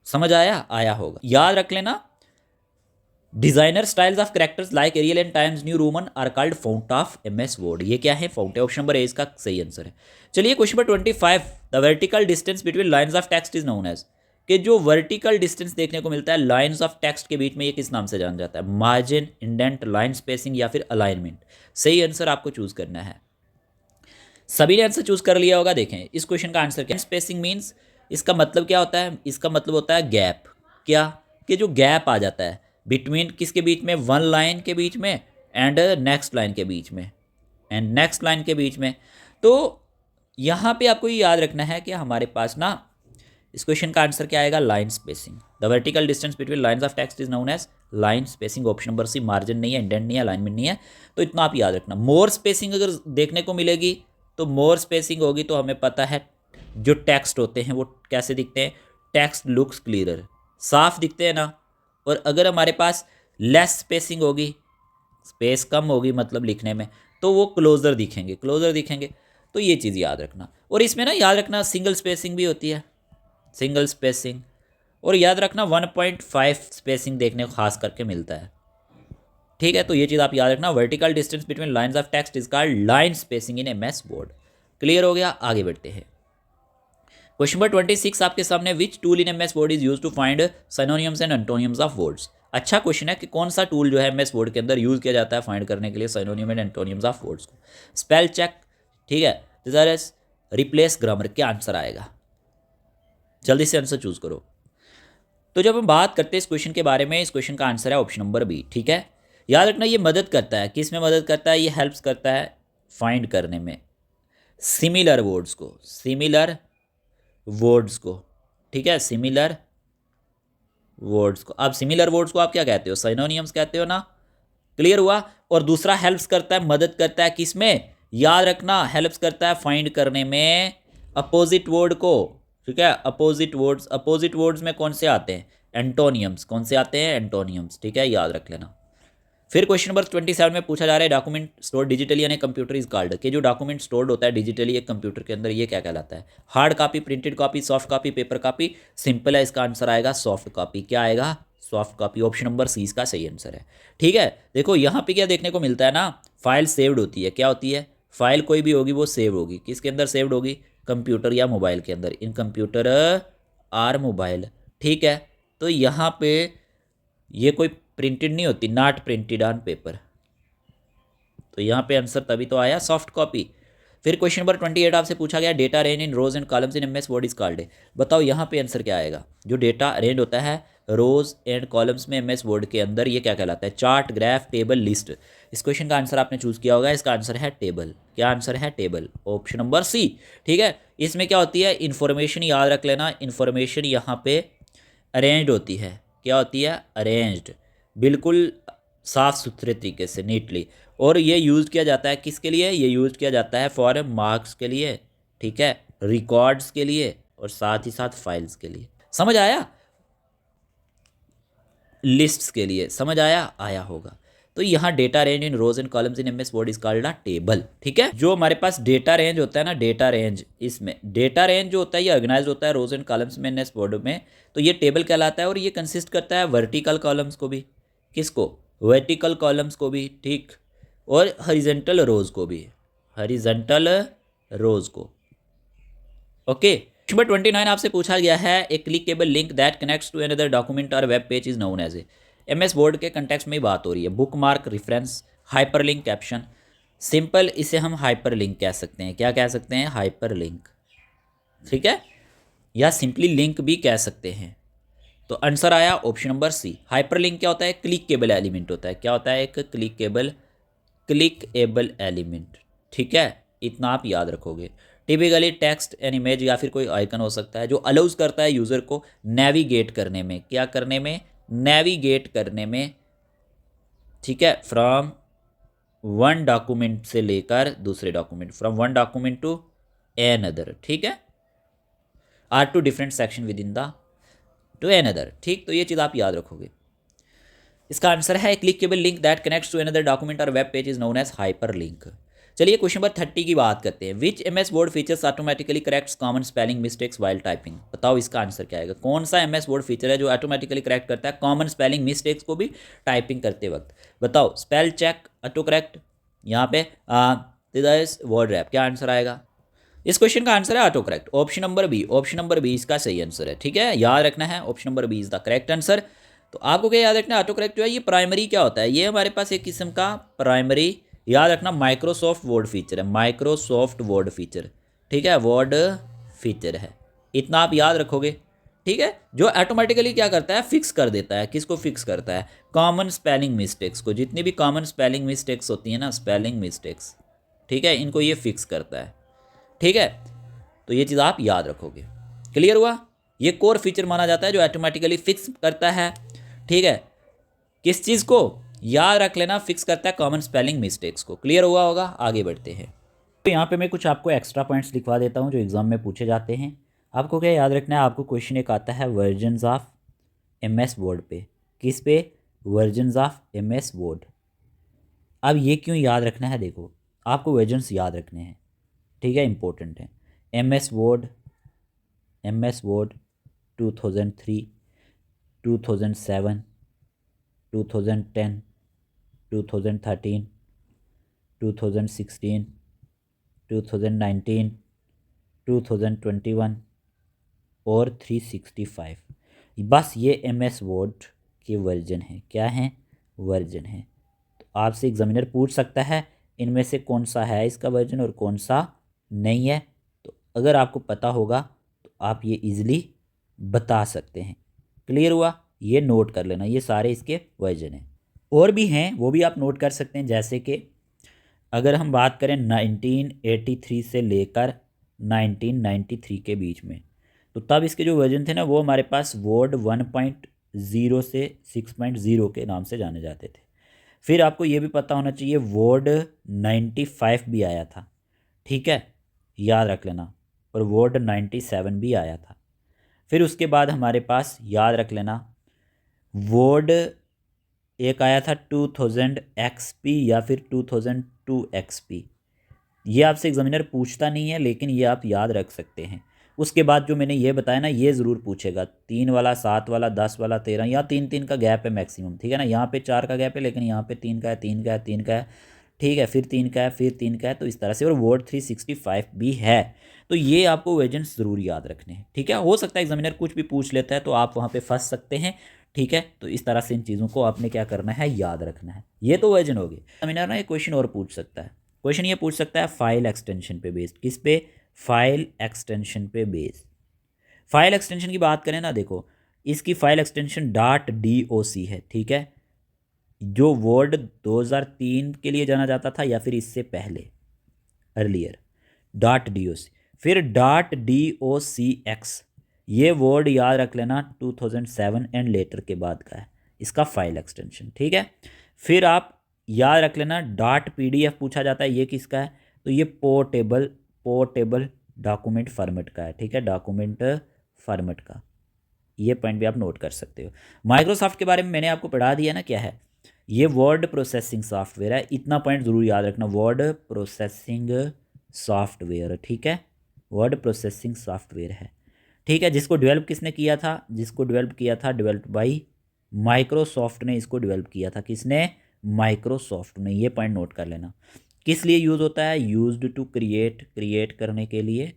समझ आया होगा। याद रख लेना, designer styles of characters like Arial and Times New Roman are called font of MS word. ये क्या है? फाउंट है। ऑप्शन नंबर ए इसका सही आंसर है। चलिए question number 25, the vertical distance between lines of text is known as. कि जो वर्टिकल डिस्टेंस देखने को मिलता है लाइंस ऑफ टेक्स्ट के बीच में, ये किस नाम से जाना जाता है? मार्जिन, इंडेंट, लाइन स्पेसिंग, या फिर अलाइनमेंट। सही आंसर आपको चूज करना है। सभी ने आंसर चूज कर लिया होगा। देखें इस क्वेश्चन का आंसर क्या है। स्पेसिंग मीन्स, इसका मतलब क्या होता है? इसका मतलब होता है गैप। क्या? कि जो गैप आ जाता है बिटवीन किसके बीच में? वन लाइन के बीच में एंड नेक्स्ट लाइन के बीच में, तो यहाँ पे आपको ये याद रखना है कि हमारे पास ना, इस क्वेश्चन का आंसर क्या आएगा? Line spacing. The vertical distance between lines of text is known as line spacing. Option number C. Margin नहीं है, इंडेंट नहीं है, अलाइनमेंट नहीं है। तो इतना आप याद रखना। मोर स्पेसिंग अगर देखने को मिलेगी, तो मोर स्पेसिंग होगी तो हमें पता है जो टेक्स्ट होते हैं वो कैसे दिखते हैं? टेक्स्ट लुक्स क्लियरर, साफ दिखते हैं ना। और अगर हमारे पास लेस स्पेसिंग होगी, स्पेस कम होगी मतलब लिखने में, तो वो क्लोजर दिखेंगे। तो ये चीज़ याद रखना। और इसमें ना याद रखना, सिंगल स्पेसिंग भी होती है, सिंगल स्पेसिंग। और याद रखना 1.5 स्पेसिंग देखने को खास करके मिलता है, ठीक है। तो ये चीज़ आप याद रखना। Vertical distance between lines of text is called line spacing in MS word. Clear हो गया? आगे बढ़ते हैं। क्वेश्चन नंबर 26 आपके सामने, which tool in MS word is use to find synonyms and antonyms of words. अच्छा क्वेश्चन है कि कौन सा टूल जो है MS वर्ड के अंदर यूज किया जाता है फाइंड करने के लिए synonym and antonyms of words को। स्पेल चेक, ठीक है, थिसॉरस, रिप्लेस, ग्रामर। क्या आंसर आएगा? जल्दी से आंसर चूज करो। तो जब हम बात करते हैं इस क्वेश्चन के बारे में, इस क्वेश्चन का आंसर है ऑप्शन नंबर बी। ठीक है, याद रखना ये मदद करता है, किस में मदद करता है, ये हेल्प्स करता है फाइंड करने में सिमिलर वर्ड्स को, सिमिलर वर्ड्स को। ठीक है, सिमिलर वर्ड्स को। अब सिमिलर वर्ड्स को आप क्या कहते हो, सिनोनिम्स कहते हो ना। क्लियर हुआ। और दूसरा हेल्प्स करता है, मदद करता है किसमें, याद रखना हेल्प्स करता है फाइंड करने में अपोजिट वर्ड को। ठीक है, अपोजिट वर्ड्स, अपोजिट वर्ड्स में कौन से आते हैं, एंटोनियम्स। कौन से आते हैं, एंटोनियम्स। ठीक है, याद रख लेना। फिर क्वेश्चन नंबर 27 में पूछा जा रहा है डॉक्यूमेंट स्टोर डिजिटली यानी कंप्यूटर इज कॉल्ड, कि जो डॉक्यूमेंट स्टोर्ड होता है डिजिटली एक कंप्यूटर के अंदर, ये क्या कहलाता है, hard copy, printed copy, soft copy, paper copy. Simple है, इसका आंसर आएगा सॉफ्ट कॉपी। क्या आएगा, soft copy. Option number C इसका सही आंसर है। ठीक है, देखो यहाँ पे क्या देखने को मिलता है ना, फाइल सेव्ड होती है। क्या होती है, फाइल कोई भी होगी वो सेव होगी, किसके अंदर सेव्ड होगी, कंप्यूटर या मोबाइल के अंदर, इन कंप्यूटर आर मोबाइल। ठीक है, तो यहाँ पे ये कोई प्रिंटेड नहीं होती, नॉट प्रिंटेड ऑन पेपर, तो यहाँ पे आंसर तभी तो आया सॉफ्ट कॉपी। फिर क्वेश्चन नंबर 28 आपसे पूछा गया data arrange in rows and columns in MS word is called. बताओ यहाँ पे आंसर क्या आएगा, जो डेटा अरेंज होता है रोज एंड कॉलम्स में एमएस वर्ड के अंदर, ये क्या कहलाता है, चार्ट, ग्राफ, टेबल, लिस्ट। इस क्वेश्चन का आंसर आपने चूज किया होगा, इसका आंसर है टेबल। क्या आंसर है, टेबल। Option number C. ठीक है, इसमें क्या होती है, इन्फॉर्मेशन, याद रख लेना, इन्फॉर्मेशन यहाँ पे अरेंज्ड होती है। क्या होती है, अरेंज्ड, बिल्कुल साफ सुथरे तरीके से, नीटली। और ये यूज़ किया जाता है किसके लिए, ये यूज़ किया जाता है फॉर मार्क्स के लिए। ठीक है, रिकॉर्ड्स के लिए, और साथ ही साथ फाइल्स के लिए। समझ आया, लिस्ट्स के लिए। समझ आया, आया होगा। तो यहाँ data range in rows and columns in MS word is called a table. ठीक है, जो हमारे पास डेटा रेंज होता है ना, डेटा रेंज, इसमें डेटा रेंज जो होता है ये ऑर्गेनाइज होता है रोज एंड कॉलम्स में एमएस वर्ड में, तो ये टेबल कहलाता है। और ये कंसिस्ट करता है वर्टिकल कॉलम्स को भी, किसको, वर्टिकल कॉलम्स को भी। ठीक, और हॉरिजॉन्टल रोज को भी, हॉरिजॉन्टल रोज को। ओके, नंबर 29 आपसे पूछा गया है a clickable link that connects to another document और web page is known as a. MS word के कंटेक्स्ट में ही बात हो रही है, bookmark, reference, hyperlink, caption. Simple इसे हम हाइपरलिंक कह सकते हैं। क्या कह सकते हैं, हाइपरलिंक। ठीक है, या सिंपली लिंक भी कह सकते हैं। तो आंसर आया ऑप्शन नंबर सी। हाइपरलिंक क्या होता है, क्लिकेबल एलिमेंट होता है। क्या होता है, एक क्लिकेबल एलिमेंट। ठीक है, इतना आप याद रखोगे। टिपिकली टेक्स्ट एन इमेज या फिर कोई आइकन हो सकता है जो अलाउज करता है यूज़र को नेविगेट करने में। क्या करने में, नेविगेट करने में। ठीक है, फ्रॉम वन डॉक्यूमेंट से लेकर दूसरे document, from one document to another. ठीक है, or to different section within the to another. ठीक, तो ये चीज़ आप याद रखोगे। इसका आंसर है clickable link that connects to another document और web page is known as hyperlink. चलिए क्वेश्चन नंबर 30 की बात करते हैं। Which MS word features automatically corrects common spelling mistakes while typing. बताओ इसका आंसर क्या आएगा, कौन सा एमएस वर्ड फीचर है जो ऑटोमेटिकली करेक्ट करता है कॉमन स्पेलिंग मिस्टेक्स को भी टाइपिंग करते वक्त। बताओ, स्पेल चेक, ऑटो करेक्ट, यहाँ पे वर्ड रैप। क्या आंसर आएगा, इस क्वेश्चन का आंसर है auto correct. Option number B, option number B इसका सही आंसर है। ठीक है, याद रखना है, option number B is the correct answer. तो आपको क्या याद रखना है, ऑटो करेक्ट जो है ये प्राइमरी क्या होता है, ये हमारे पास एक किस्म का प्राइमरी, याद रखना, माइक्रोसॉफ्ट वर्ड फीचर है, माइक्रोसॉफ्ट वर्ड फीचर। ठीक है, वर्ड फीचर है, इतना आप याद रखोगे। ठीक है, जो ऑटोमेटिकली क्या करता है, फिक्स कर देता है, किसको फिक्स करता है, कॉमन स्पेलिंग मिस्टेक्स को। जितनी भी कॉमन स्पेलिंग मिस्टेक्स होती है ना, स्पेलिंग मिस्टेक्स, ठीक है, इनको ये फिक्स करता है। ठीक है, तो ये चीज़ आप याद रखोगे। क्लियर हुआ, ये कोर फीचर माना जाता है जो ऑटोमेटिकली फिक्स करता है। ठीक है, किस चीज़ को, याद रख लेना, फिक्स करता है कॉमन स्पेलिंग मिस्टेक्स को। क्लियर हुआ होगा, आगे बढ़ते हैं। तो यहाँ पे मैं कुछ आपको एक्स्ट्रा पॉइंट्स लिखवा देता हूँ जो एग्जाम में पूछे जाते हैं। आपको क्या याद रखना है, आपको क्वेश्चन एक आता है वर्जन्स ऑफ एमएस वर्ड पे, किस पे, वर्जन्स ऑफ एमएस वर्ड। अब ये क्यों याद रखना है, देखो आपको वर्जन्स याद रखने हैं। ठीक है, इंपॉर्टेंट है। एमएस वर्ड 2003, 2007, 2010, 2013, 2016, 2019, 2021 और 365। बस ये एमएस वर्ड के वर्जन हैं। क्या हैं, वर्जन हैं। तो आपसे एग्जामिनर पूछ सकता है इनमें से कौन सा है इसका वर्जन और कौन सा नहीं है। तो अगर आपको पता होगा तो आप ये इजीली बता सकते हैं। क्लियर हुआ? ये नोट कर लेना, ये सारे इसके वर्जन हैं। और भी हैं, वो भी आप नोट कर सकते हैं। जैसे कि अगर हम बात करें 1983 से लेकर 1993 के बीच में, तो तब इसके जो वर्जन थे ना, वो हमारे पास वर्ड 1.0 से 6.0 के नाम से जाने जाते थे। फिर आपको ये भी पता होना चाहिए वर्ड 95 भी आया था, ठीक है, याद रख लेना। और वर्ड 97 भी आया था। फिर उसके बाद हमारे पास याद रख लेना वर्ड एक आया था 2000 XP या फिर 2002 XP। ये आपसे एग्जामिनर पूछता नहीं है, लेकिन ये आप याद रख सकते हैं। उसके बाद जो मैंने ये बताया ना, ये ज़रूर पूछेगा, 3 वाला, 7 वाला, 10 वाला, 13, यहाँ 3-3 का गैप है मैक्सिमम, ठीक है ना। यहाँ पे 4 का गैप है, लेकिन यहाँ पे 3 का है, 3 का है, 3 का है, ठीक है, फिर 3 का है, फिर 3 का है, तो इस तरह से। और वर्ड 365 भी है। तो ये आपको वेजेंट्स ज़रूर याद रखने हैं, ठीक है। हो सकता है एग्जामिनर कुछ भी पूछ लेता है, तो आप वहाँ पे फंस सकते हैं, ठीक है। तो इस तरह से इन चीज़ों को आपने क्या करना है, याद रखना है। ये तो वेजन हो गई। एग्जामिनर ना एक क्वेश्चन और पूछ सकता है। क्वेश्चन ये पूछ सकता है फाइल एक्सटेंशन पे बेस्ड। किस पे? फाइल एक्सटेंशन पे बेस्ड। फाइल एक्सटेंशन की बात करें ना, देखो इसकी फाइल एक्सटेंशन .doc है, ठीक है। जो वर्ड 2003 के लिए जाना जाता था, या फिर इससे पहले, अर्लियर, .doc। फिर .docx, ये वर्ड याद रख लेना 2007 एंड लेटर के बाद का है इसका फाइल एक्सटेंशन, ठीक है। फिर आप याद रख लेना .pdf पूछा जाता है, ये किसका है? तो ये पोर्टेबल डॉक्यूमेंट फॉर्मेट का है, ठीक है, डॉक्यूमेंट फॉर्मेट का। ये पॉइंट भी आप नोट कर सकते हो। माइक्रोसॉफ्ट के बारे में मैंने आपको पढ़ा दिया ना, क्या है ये? वर्ड प्रोसेसिंग सॉफ्टवेयर है। इतना पॉइंट ज़रूर याद रखना, वर्ड प्रोसेसिंग सॉफ्टवेयर, ठीक है, वर्ड प्रोसेसिंग सॉफ्टवेयर है, ठीक है। जिसको डेवलप किसने किया था? जिसको डेवलप किया था, डेवलप्ड बाई माइक्रोसॉफ्ट ने इसको डेवलप किया था। किसने? माइक्रोसॉफ्ट ने। ये पॉइंट नोट कर लेना। किस लिए यूज़ होता है? यूज्ड टू क्रिएट करने के लिए,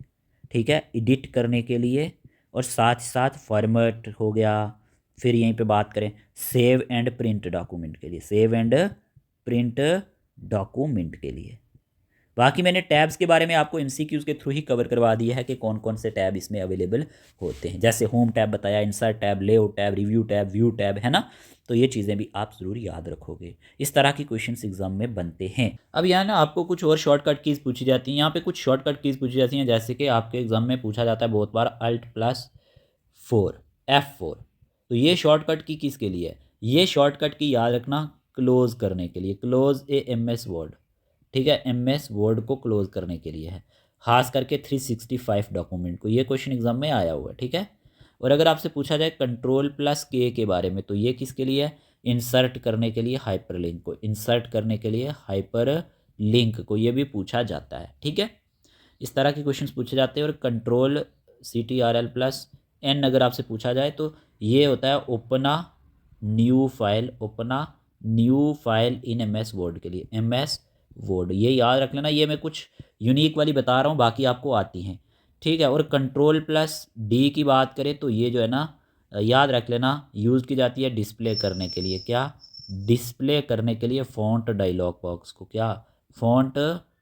ठीक है, एडिट करने के लिए, और साथ साथ फॉर्मेट हो गया। फिर यहीं पे बात करें सेव एंड प्रिंट डॉक्यूमेंट के लिए, सेव एंड प्रिंट डॉक्यूमेंट के लिए। बाकी मैंने टैब्स के बारे में आपको एमसीक्यूज़ के थ्रू ही कवर करवा दिया है कि कौन कौन से टैब इसमें अवेलेबल होते हैं। जैसे होम टैब बताया, insert tab, layout tab, review tab, view tab, है ना। तो ये चीज़ें भी आप ज़रूर याद रखोगे। इस तरह की क्वेश्चंस एग्जाम में बनते हैं। अब यहाँ ना आपको कुछ और शॉर्टकट कीज़ पूछी जाती हैं। यहाँ पे कुछ शॉर्टकट कीज़ पूछी जाती हैं, जैसे कि आपके एग्जाम में पूछा जाता है बहुत बार Alt+4 F4। तो ये शॉर्टकट की किसके लिए है? ये शॉर्टकट की याद रखना क्लोज करने के लिए, क्लोज ए MS वर्ड, ठीक है, MS वर्ड को क्लोज करने के लिए है, खास करके 365 डॉक्यूमेंट को। ये क्वेश्चन एग्जाम में आया हुआ है, ठीक है। और अगर आपसे पूछा जाए Ctrl+K के बारे में, तो ये किसके लिए है? इंसर्ट करने के लिए हाइपरलिंक को, इंसर्ट करने के लिए हाइपरलिंक को, ये भी पूछा जाता है, ठीक है। इस तरह के क्वेश्चंस पूछे जाते हैं। और Ctrl+Ctrl+N अगर आपसे पूछा जाए, तो ये होता है open a new file, open a new file in MS word के लिए, MS वर्ड। ये याद रख लेना। ये मैं कुछ यूनिक वाली बता रहा हूँ, बाकी आपको आती हैं, ठीक है। और Ctrl+D की बात करें, तो ये जो है ना, याद रख लेना, यूज़ की जाती है डिस्प्ले करने के लिए। क्या? डिस्प्ले करने के लिए फ़ॉन्ट डायलॉग बॉक्स को। क्या? फ़ॉन्ट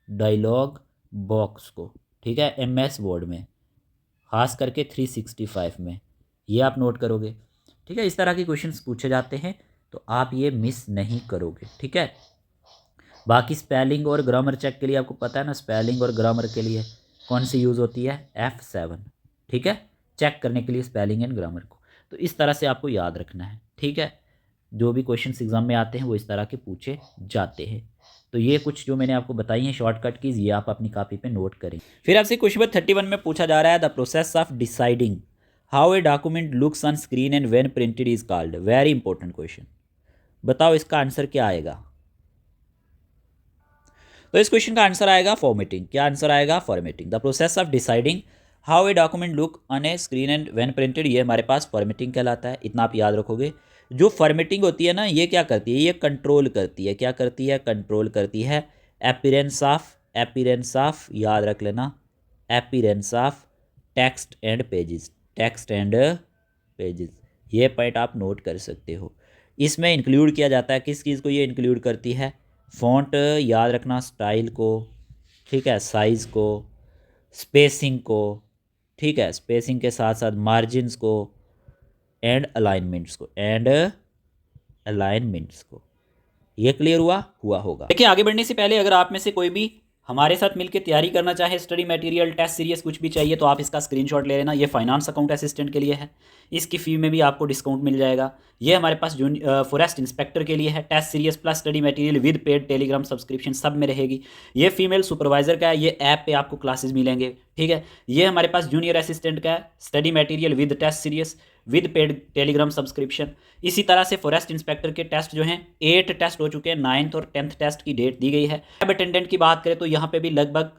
डायलॉग बॉक्स को, ठीक है, MS वर्ड में, खास करके 365 में। ये आप नोट करोगे, ठीक है। इस तरह के क्वेश्चंस पूछे जाते हैं, तो आप ये मिस नहीं करोगे, ठीक है। बाकी स्पेलिंग और ग्रामर चेक के लिए आपको पता है ना, स्पेलिंग और ग्रामर के लिए कौन सी यूज़ होती है? F7, ठीक है, चेक करने के लिए स्पेलिंग एंड ग्रामर को। तो इस तरह से आपको याद रखना है, ठीक है। जो भी क्वेश्चंस एग्जाम में आते हैं वो इस तरह के पूछे जाते हैं। तो ये कुछ जो मैंने आपको बताई हैं शॉर्टकट कीज, ये आप अपनी कॉपी पे नोट करें। फिर आपसे क्वेश्चन नंबर 31 में पूछा जा रहा है, the process of deciding how a document looks on screen and when printed is called. Very important question. बताओ इसका आंसर क्या आएगा? तो इस क्वेश्चन का आंसर आएगा फॉर्मेटिंग। क्या आंसर आएगा? Formatting. The process of deciding how a document look on A screen and when printed, ये हमारे पास फॉर्मेटिंग कहलाता है। इतना आप याद रखोगे। जो फॉर्मेटिंग होती है ना, ये क्या करती है? ये कंट्रोल करती है। क्या करती है? कंट्रोल करती है अपीयरेंस ऑफ, याद रख लेना, appearance of text and pages, text and pages. ये पॉइंट आप नोट कर सकते हो। इसमें इंक्लूड किया जाता है, किस चीज़ को ये इंक्लूड करती है? फ़ॉन्ट, याद रखना, स्टाइल को, ठीक है, साइज़ को, स्पेसिंग को, ठीक है, स्पेसिंग के साथ साथ मार्जिन्स को एंड अलाइनमेंट्स को। ये क्लियर हुआ होगा। देखिए, आगे बढ़ने से पहले अगर आप में से कोई भी हमारे साथ मिलकर तैयारी करना चाहे, स्टडी मटेरियल, टेस्ट सीरीज कुछ भी चाहिए, तो आप इसका स्क्रीनशॉट ले लेना। ये फाइनेंस अकाउंट असिस्टेंट के लिए है, इसकी फ़ी में भी आपको डिस्काउंट मिल जाएगा। ये हमारे पास फॉरेस्ट इंस्पेक्टर के लिए है, test series plus study material with paid Telegram subscription सब में रहेगी। ये फीमेल सुपरवाइजर का है, ये ऐप पे आपको क्लासेस मिलेंगे, ठीक है। ये हमारे पास जूनियर असिस्टेंट का है, study material with test series with paid Telegram subscription. इसी तरह से फॉरेस्ट इंस्पेक्टर के टेस्ट जो हैं 8 टेस्ट हो चुके हैं, 9th और 10th टेस्ट की डेट दी गई है। लैब अटेंडेंट की बात करें तो यहाँ पे भी लगभग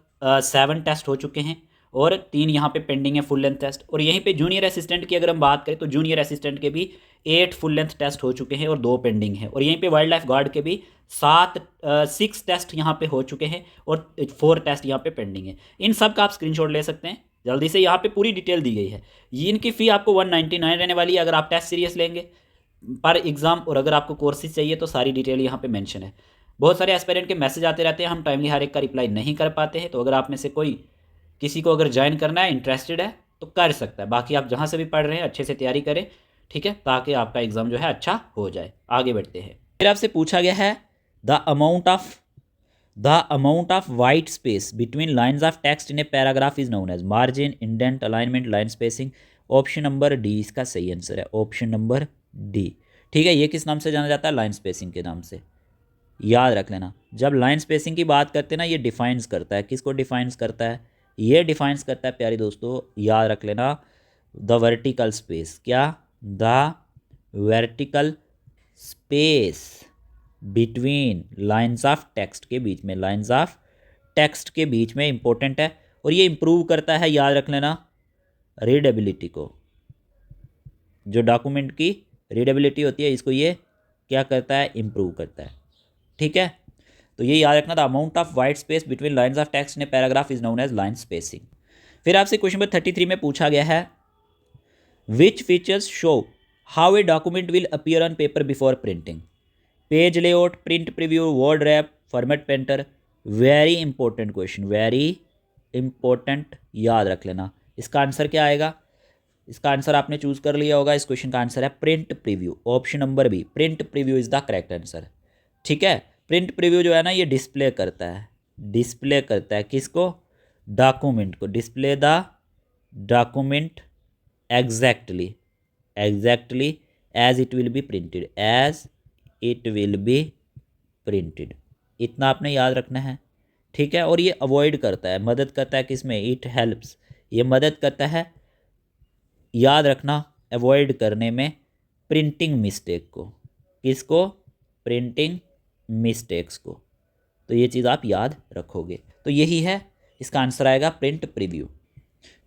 7 टेस्ट हो चुके हैं और 3 यहाँ पे पेंडिंग है फुल लेंथ टेस्ट। और यहीं पे जूनियर असिस्टेंट की अगर हम बात करें तो जूनियर असिस्टेंट के भी 8 फुल लेंथ टेस्ट हो चुके हैं और 2 पेंडिंग हैं। और यहीं पे वाइल्ड लाइफ गार्ड के भी 6 टेस्ट यहाँ पे हो चुके हैं और 4 टेस्ट यहाँ पे पेंडिंग है। इन सब का आप स्क्रीनशॉट ले सकते हैं, जल्दी से यहाँ पे पूरी डिटेल दी गई है। ये इनकी फ़ी आपको 199 रहने वाली है अगर आप टेस्ट सीरीज लेंगे पर एग्ज़ाम, और अगर आपको कोर्सेज चाहिए तो सारी डिटेल यहाँ पे मेंशन है। बहुत सारे एस्पिरेंट के मैसेज आते रहते हैं, हम टाइमली हर एक का रिप्लाई नहीं कर पाते हैं, तो अगर आप में से कोई किसी को अगर ज्वाइन करना है, इंटरेस्टेड है तो कर सकता है। बाकी आप जहाँ से भी पढ़ रहे हैं अच्छे से तैयारी करें, ठीक है, ताकि आपका एग्ज़ाम जो है अच्छा हो जाए। आगे बढ़ते हैं। फिर आपसे पूछा गया है the amount of white space between lines of text in a paragraph is known as margin, indent, alignment, line spacing. Option number D इसका सही आंसर है, ऑप्शन नंबर डी, ठीक है। ये किस नाम से जाना जाता है? लाइन स्पेसिंग के नाम से, याद रख लेना। जब लाइन स्पेसिंग की बात करते हैं ना, ये डिफाइंस करता है, किसको डिफाइंस करता है? ये डिफाइंस करता है प्यारे दोस्तों, याद रख लेना, द वर्टिकल स्पेस। क्या? The vertical space between lines of text के बीच में, लाइन्स ऑफ टेक्स्ट के बीच में इंपॉर्टेंट है। और ये इंप्रूव करता है, याद रख लेना, रीडेबिलिटी को। जो डॉक्यूमेंट की रीडेबिलिटी होती है, इसको ये क्या करता है? इंप्रूव करता है, ठीक है। तो ये याद रखना, the amount of white space between lines of text in a paragraph is known as line spacing. फिर आपसे क्वेश्चन नंबर 33 में पूछा गया है which features show how a document will appear on paper before printing? Page layout, print preview, word wrap, format painter. Very important question, very important, याद रख लेना। इसका आंसर क्या आएगा? इसका आंसर आपने चूज कर लिया होगा। इस क्वेश्चन का आंसर है print preview, option number B, print preview is the correct answer, ठीक है। प्रिंट प्रीव्यू जो है ना, ये डिस्प्ले करता है किसको? डॉक्यूमेंट को। Display the document exactly as it will be printed, इतना आपने याद रखना है, ठीक है। और ये अवॉइड करता है, मदद करता है किसमें? इट हेल्प्स, ये मदद करता है, याद रखना, अवॉइड करने में प्रिंटिंग मिस्टेक को। किसको? प्रिंटिंग मिस्टेक्स को। तो ये चीज़ आप याद रखोगे। तो यही है, इसका आंसर आएगा प्रिंट प्रीव्यू।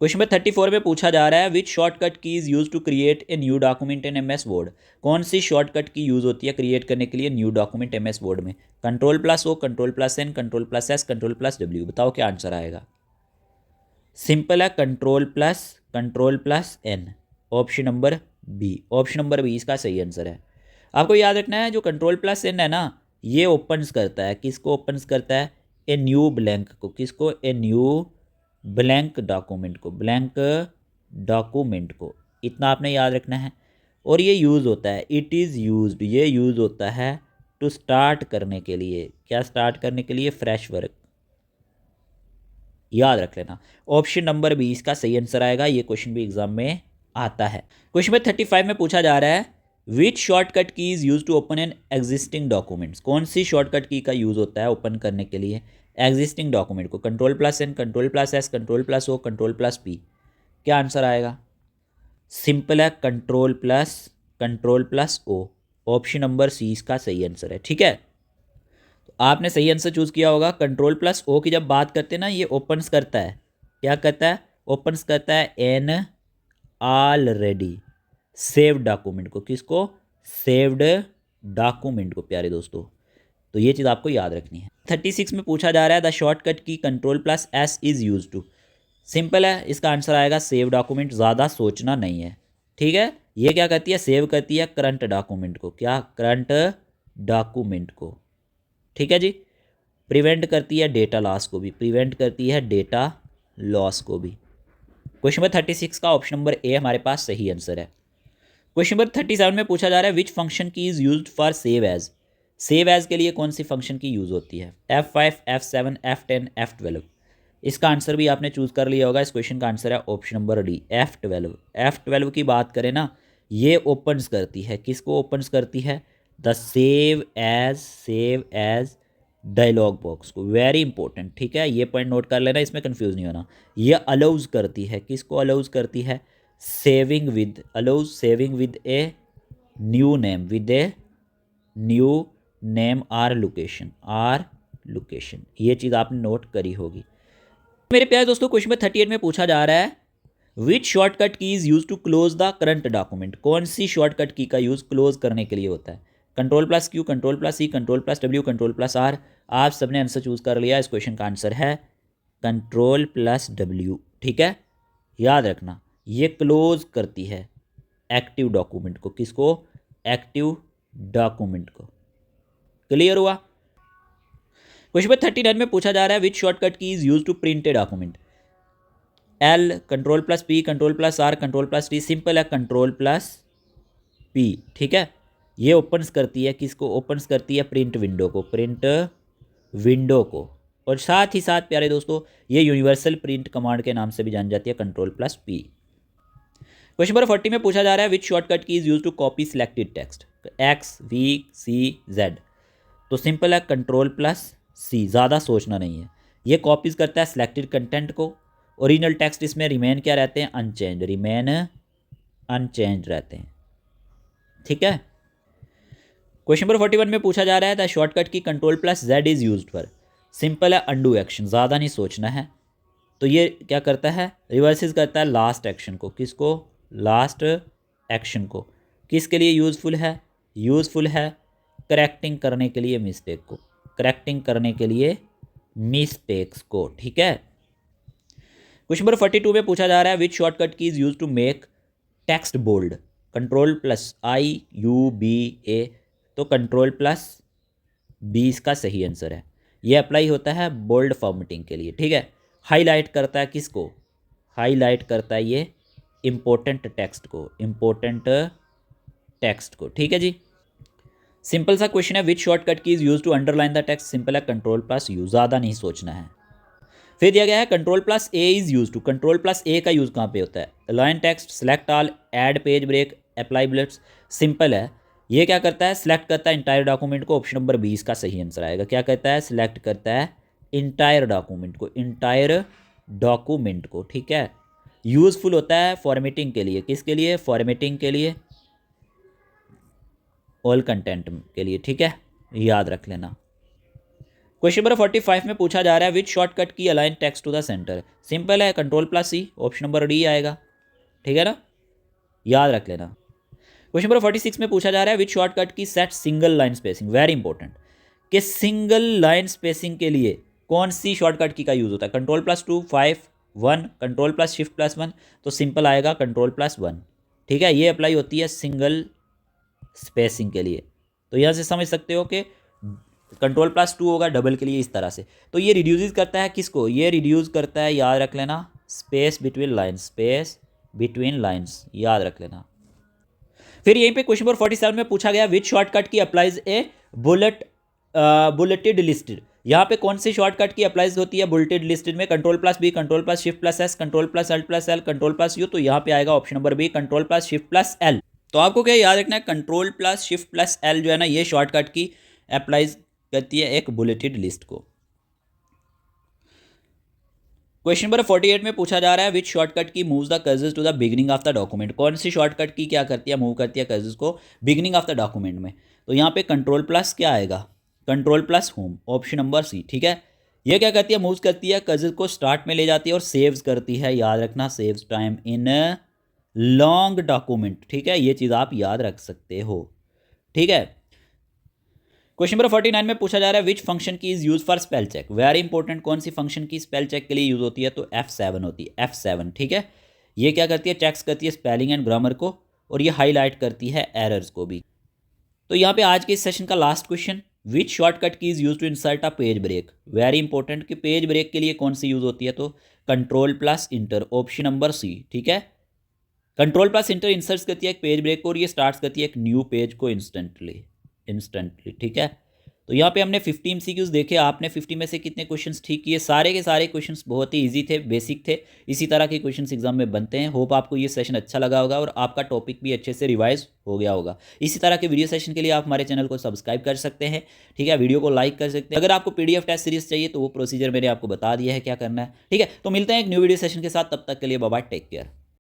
क्वेश्चन नंबर 34 में पूछा जा रहा है which shortcut key is use to create a new document in MS word? कौन सी शॉर्टकट की यूज होती है क्रिएट करने के लिए न्यू डॉक्यूमेंट MS वर्ड में? Ctrl+O, Ctrl+N, Ctrl+S, Ctrl+W। बताओ क्या आंसर आएगा? सिंपल है, Ctrl+N, ऑप्शन नंबर बी इसका सही आंसर है। आपको याद रखना है, जो Ctrl+N है ना, ये ओपन्स करता है, किसको ओपन्स करता है? ए न्यू ब्लैंक को। किसको? ए न्यू ब्लैंक डॉक्यूमेंट को, इतना आपने याद रखना है। और ये यूज़ होता है, इट इज़ यूज्ड, ये यूज़ होता है टू स्टार्ट करने के लिए। क्या स्टार्ट करने के लिए? फ्रेश वर्क, याद रख लेना। ऑप्शन नंबर बी इसका सही आंसर आएगा। ये क्वेश्चन भी एग्जाम में आता है। क्वेश्चन नंबर 35 में पूछा जा रहा है which shortcut key is use to open an existing documents? कौन सी शॉर्टकट की का यूज होता है ओपन करने के लिए एग्जिस्टिंग डॉक्यूमेंट को? Ctrl+N, Ctrl+S, Ctrl+O, Ctrl+P। क्या आंसर आएगा? सिंपल है, Ctrl+O, ऑप्शन नंबर सी इसका सही आंसर है, ठीक है। तो आपने सही आंसर चूज किया होगा। Ctrl+O की जब बात करते हैं ना, ये ओपन्स करता है, क्या करता है? ओपन्स करता है एन ऑलरेडी सेव्ड डॉक्यूमेंट को। किसको? सेव्ड डॉक्यूमेंट को, प्यारे दोस्तों। तो ये चीज़ आपको याद रखनी है। 36 में पूछा जा रहा है द शॉर्टकट की Ctrl+S is use to. Simple है, इसका आंसर आएगा सेव डॉक्यूमेंट। ज़्यादा सोचना नहीं है, ठीक है। ये क्या करती है? सेव करती है करंट डॉक्यूमेंट को। क्या? करंट डॉक्यूमेंट को, ठीक है जी। प्रिवेंट करती है डेटा लॉस को भी, क्वेश्चन नंबर 36 का ऑप्शन नंबर ए हमारे पास सही आंसर है। क्वेश्चन नंबर 37 में पूछा जा रहा है which function key is used for save as. Save as के लिए कौन सी फंक्शन की यूज़ होती है? F5, F7, F10, F12। इसका आंसर भी आपने चूज़ कर लिया होगा। इस क्वेश्चन का आंसर है option number D, F12। F12 की बात करें ना, ये ओपन्स करती है, किसको ओपन्स करती है? The save as dialog box को। वेरी इंपॉर्टेंट, ठीक है, ये पॉइंट नोट कर लेना, इसमें कंफ्यूज नहीं होना। ये अलाउज करती है, किसको अलाउज करती है? Saving with a new name or location. ये चीज़ आपने नोट करी होगी। मेरे प्यारे दोस्तों, क्वेश्चन नंबर 38 में पूछा जा रहा है which shortcut key is use to close the current document. कौन सी शॉर्टकट की का यूज क्लोज करने के लिए होता है? Ctrl+Q, Ctrl+C, Ctrl+W, Ctrl+R। आप सबने आंसर चूज कर लिया। इस क्वेश्चन का आंसर है Ctrl+W, ठीक है, याद रखना। ये क्लोज करती है एक्टिव डॉक्यूमेंट को। किसको? एक्टिव डॉक्यूमेंट को। क्लियर हुआ? क्वेश्चन नंबर 39 में पूछा जा रहा है which shortcut key is use to print a document. L, Ctrl+P, Ctrl+R, Ctrl+T। Simple है, Ctrl+P, ठीक है। ये ओपन्स करती है, किसको ओपन्स करती है? प्रिंट विंडो को। और साथ ही साथ प्यारे दोस्तों, ये यूनिवर्सल प्रिंट कमांड के नाम से भी जानी जाती है, Ctrl+P। क्वेश्चन नंबर 40 में पूछा जा रहा है which shortcut key is use to copy selected text. X, V, C, Z। तो सिंपल है, Ctrl+C। ज़्यादा सोचना नहीं है। ये कॉपीज करता है सिलेक्टेड कंटेंट को। ओरिजिनल टेक्स्ट इसमें रिमेन क्या रहते हैं? अनचेंज रहते हैं, ठीक है। क्वेश्चन नंबर 41 में पूछा जा रहा है द शॉर्टकट की Ctrl+Z is used for. Simple है, अनडू एक्शन। ज़्यादा नहीं सोचना है। तो ये क्या करता है? रिवर्सेस करता है लास्ट एक्शन को। किसको? लास्ट एक्शन को। किसके लिए यूजफुल है? यूजफुल है करेक्टिंग करने के लिए मिस्टेक्स को, ठीक है। क्वेश्चन नंबर 42 में पूछा जा रहा है which shortcut key is use to make text bold. Ctrl+IUBA। तो Ctrl+B इसका सही आंसर है। ये अप्लाई होता है बोल्ड फॉर्मेटिंग के लिए, ठीक है। हाईलाइट करता है किसको? हाईलाइट करता है ये इंपॉर्टेंट टेक्स्ट को, ठीक है जी। सिंपल सा क्वेश्चन है which shortcut key is use to underline the text. Simple है, Ctrl+U। ज़्यादा नहीं सोचना है। फिर दिया गया है Ctrl+A is use to. Ctrl+A का यूज़ कहाँ पे होता है? Align text, select all, add page break, apply bullets. Simple है, ये क्या करता है? सिलेक्ट करता है इंटायर डॉक्यूमेंट को। ऑप्शन नंबर 20 का सही आंसर आएगा। क्या करता है? सिलेक्ट करता है इंटायर डॉक्यूमेंट को, ठीक है। यूजफुल होता है फॉर्मेटिंग के लिए। किसके लिए? फॉर्मेटिंग के लिए, ऑल कंटेंट के लिए, ठीक है, याद रख लेना। क्वेश्चन नंबर 45 में पूछा जा रहा है which shortcut key align text to the center. Simple है, Ctrl+C। ऑप्शन नंबर डी आएगा, ठीक है ना, याद रख लेना। क्वेश्चन नंबर 46 में पूछा जा रहा है विच शॉर्टकट की set single line spacing. Very important, कि सिंगल लाइन स्पेसिंग के लिए कौन सी शॉर्टकट की का यूज होता है? Ctrl+2, 5, 1, Ctrl+Shift+1। तो सिंपल आएगा Ctrl+1, ठीक है। ये अप्लाई होती है सिंगल स्पेसिंग के लिए। तो यहाँ से समझ सकते हो कि Ctrl+2 होगा डबल के लिए, इस तरह से। तो ये रिड्यूस करता है किसको? ये रिड्यूस करता है, याद रख लेना, स्पेस बिटवीन लाइन्स, याद रख लेना। फिर यहीं पे क्वेश्चन नंबर 47 में पूछा गया विच शॉर्टकट की अप्लाइज ए बुलेटेड लिस्टेड। यहाँ पे कौन सी शॉर्टकट की अप्लाइज होती है बुलेटेड लिस्टेड में? Ctrl+B, Ctrl+Shift+S, Ctrl+Alt+L, Ctrl+U। तो यहाँ पे आएगा ऑप्शन नंबर बी, Ctrl+Shift+L। तो आपको क्या याद रखना है? Ctrl+Shift+L जो है ना, ये शॉर्टकट की अप्लाइज करती है एक बुलेटेड लिस्ट को। क्वेश्चन नंबर 48 में पूछा जा रहा है which shortcut key moves the cursors to the beginning of the document. कौन सी शॉर्टकट की क्या करती है? मूव करती है कर्सर्स को बिगिनिंग ऑफ द डॉक्यूमेंट में। तो यहाँ पे Ctrl+ क्या आएगा? Ctrl+Home, ऑप्शन नंबर सी, ठीक है। ये क्या करती है? मूव्स करती है कर्सर को स्टार्ट में ले जाती है और सेव्स करती है, याद रखना, saves time in long document, ठीक है। ये चीज़ आप याद रख सकते हो, ठीक है। क्वेश्चन नंबर 49 में पूछा जा रहा है which function key is use for spell check. Very important, कौन सी फंक्शन की स्पेल चेक के लिए यूज होती है? तो F7 होती है, F7, ठीक है। ये क्या करती है? चेक्स करती है स्पेलिंग एंड ग्रामर को, और ये हाईलाइट करती है एरर्स को भी। तो यहाँ पे आज के इस सेशन का last question, which shortcut key is use to insert a page break, very important कि पेज ब्रेक के लिए कौन सी यूज़ होती है, तो control plus enter, option number C, ठीक है। कंट्रोल प्लस इंटर इंसर्ट करती है एक पेज ब्रेक को और ये स्टार्ट करती है एक न्यू पेज को इंस्टेंटली, ठीक है। तो यहाँ पे हमने 50 एमसीक्यूज देखे, आपने 50 में से कितने क्वेश्चंस ठीक किए, सारे के सारे क्वेश्चंस बहुत ही इजी थे, बेसिक थे। इसी तरह के क्वेश्चंस एग्जाम में बनते हैं। होप आपको ये सेशन अच्छा लगा होगा और आपका टॉपिक भी अच्छे से रिवाइज हो गया होगा। इसी तरह के वीडियो सेशन के लिए आप हमारे चैनल को सब्सक्राइब कर सकते हैं, ठीक है, वीडियो को लाइक कर सकते हैं। अगर आपको PDF टेस्ट सीरीज चाहिए तो वो प्रोसीजर मैंने आपको बता दिया है क्या करना है, ठीक है। तो मिलते हैं एक न्यू वीडियो सेशन के साथ, तब तक के लिए बाय बाय, टेक केयर।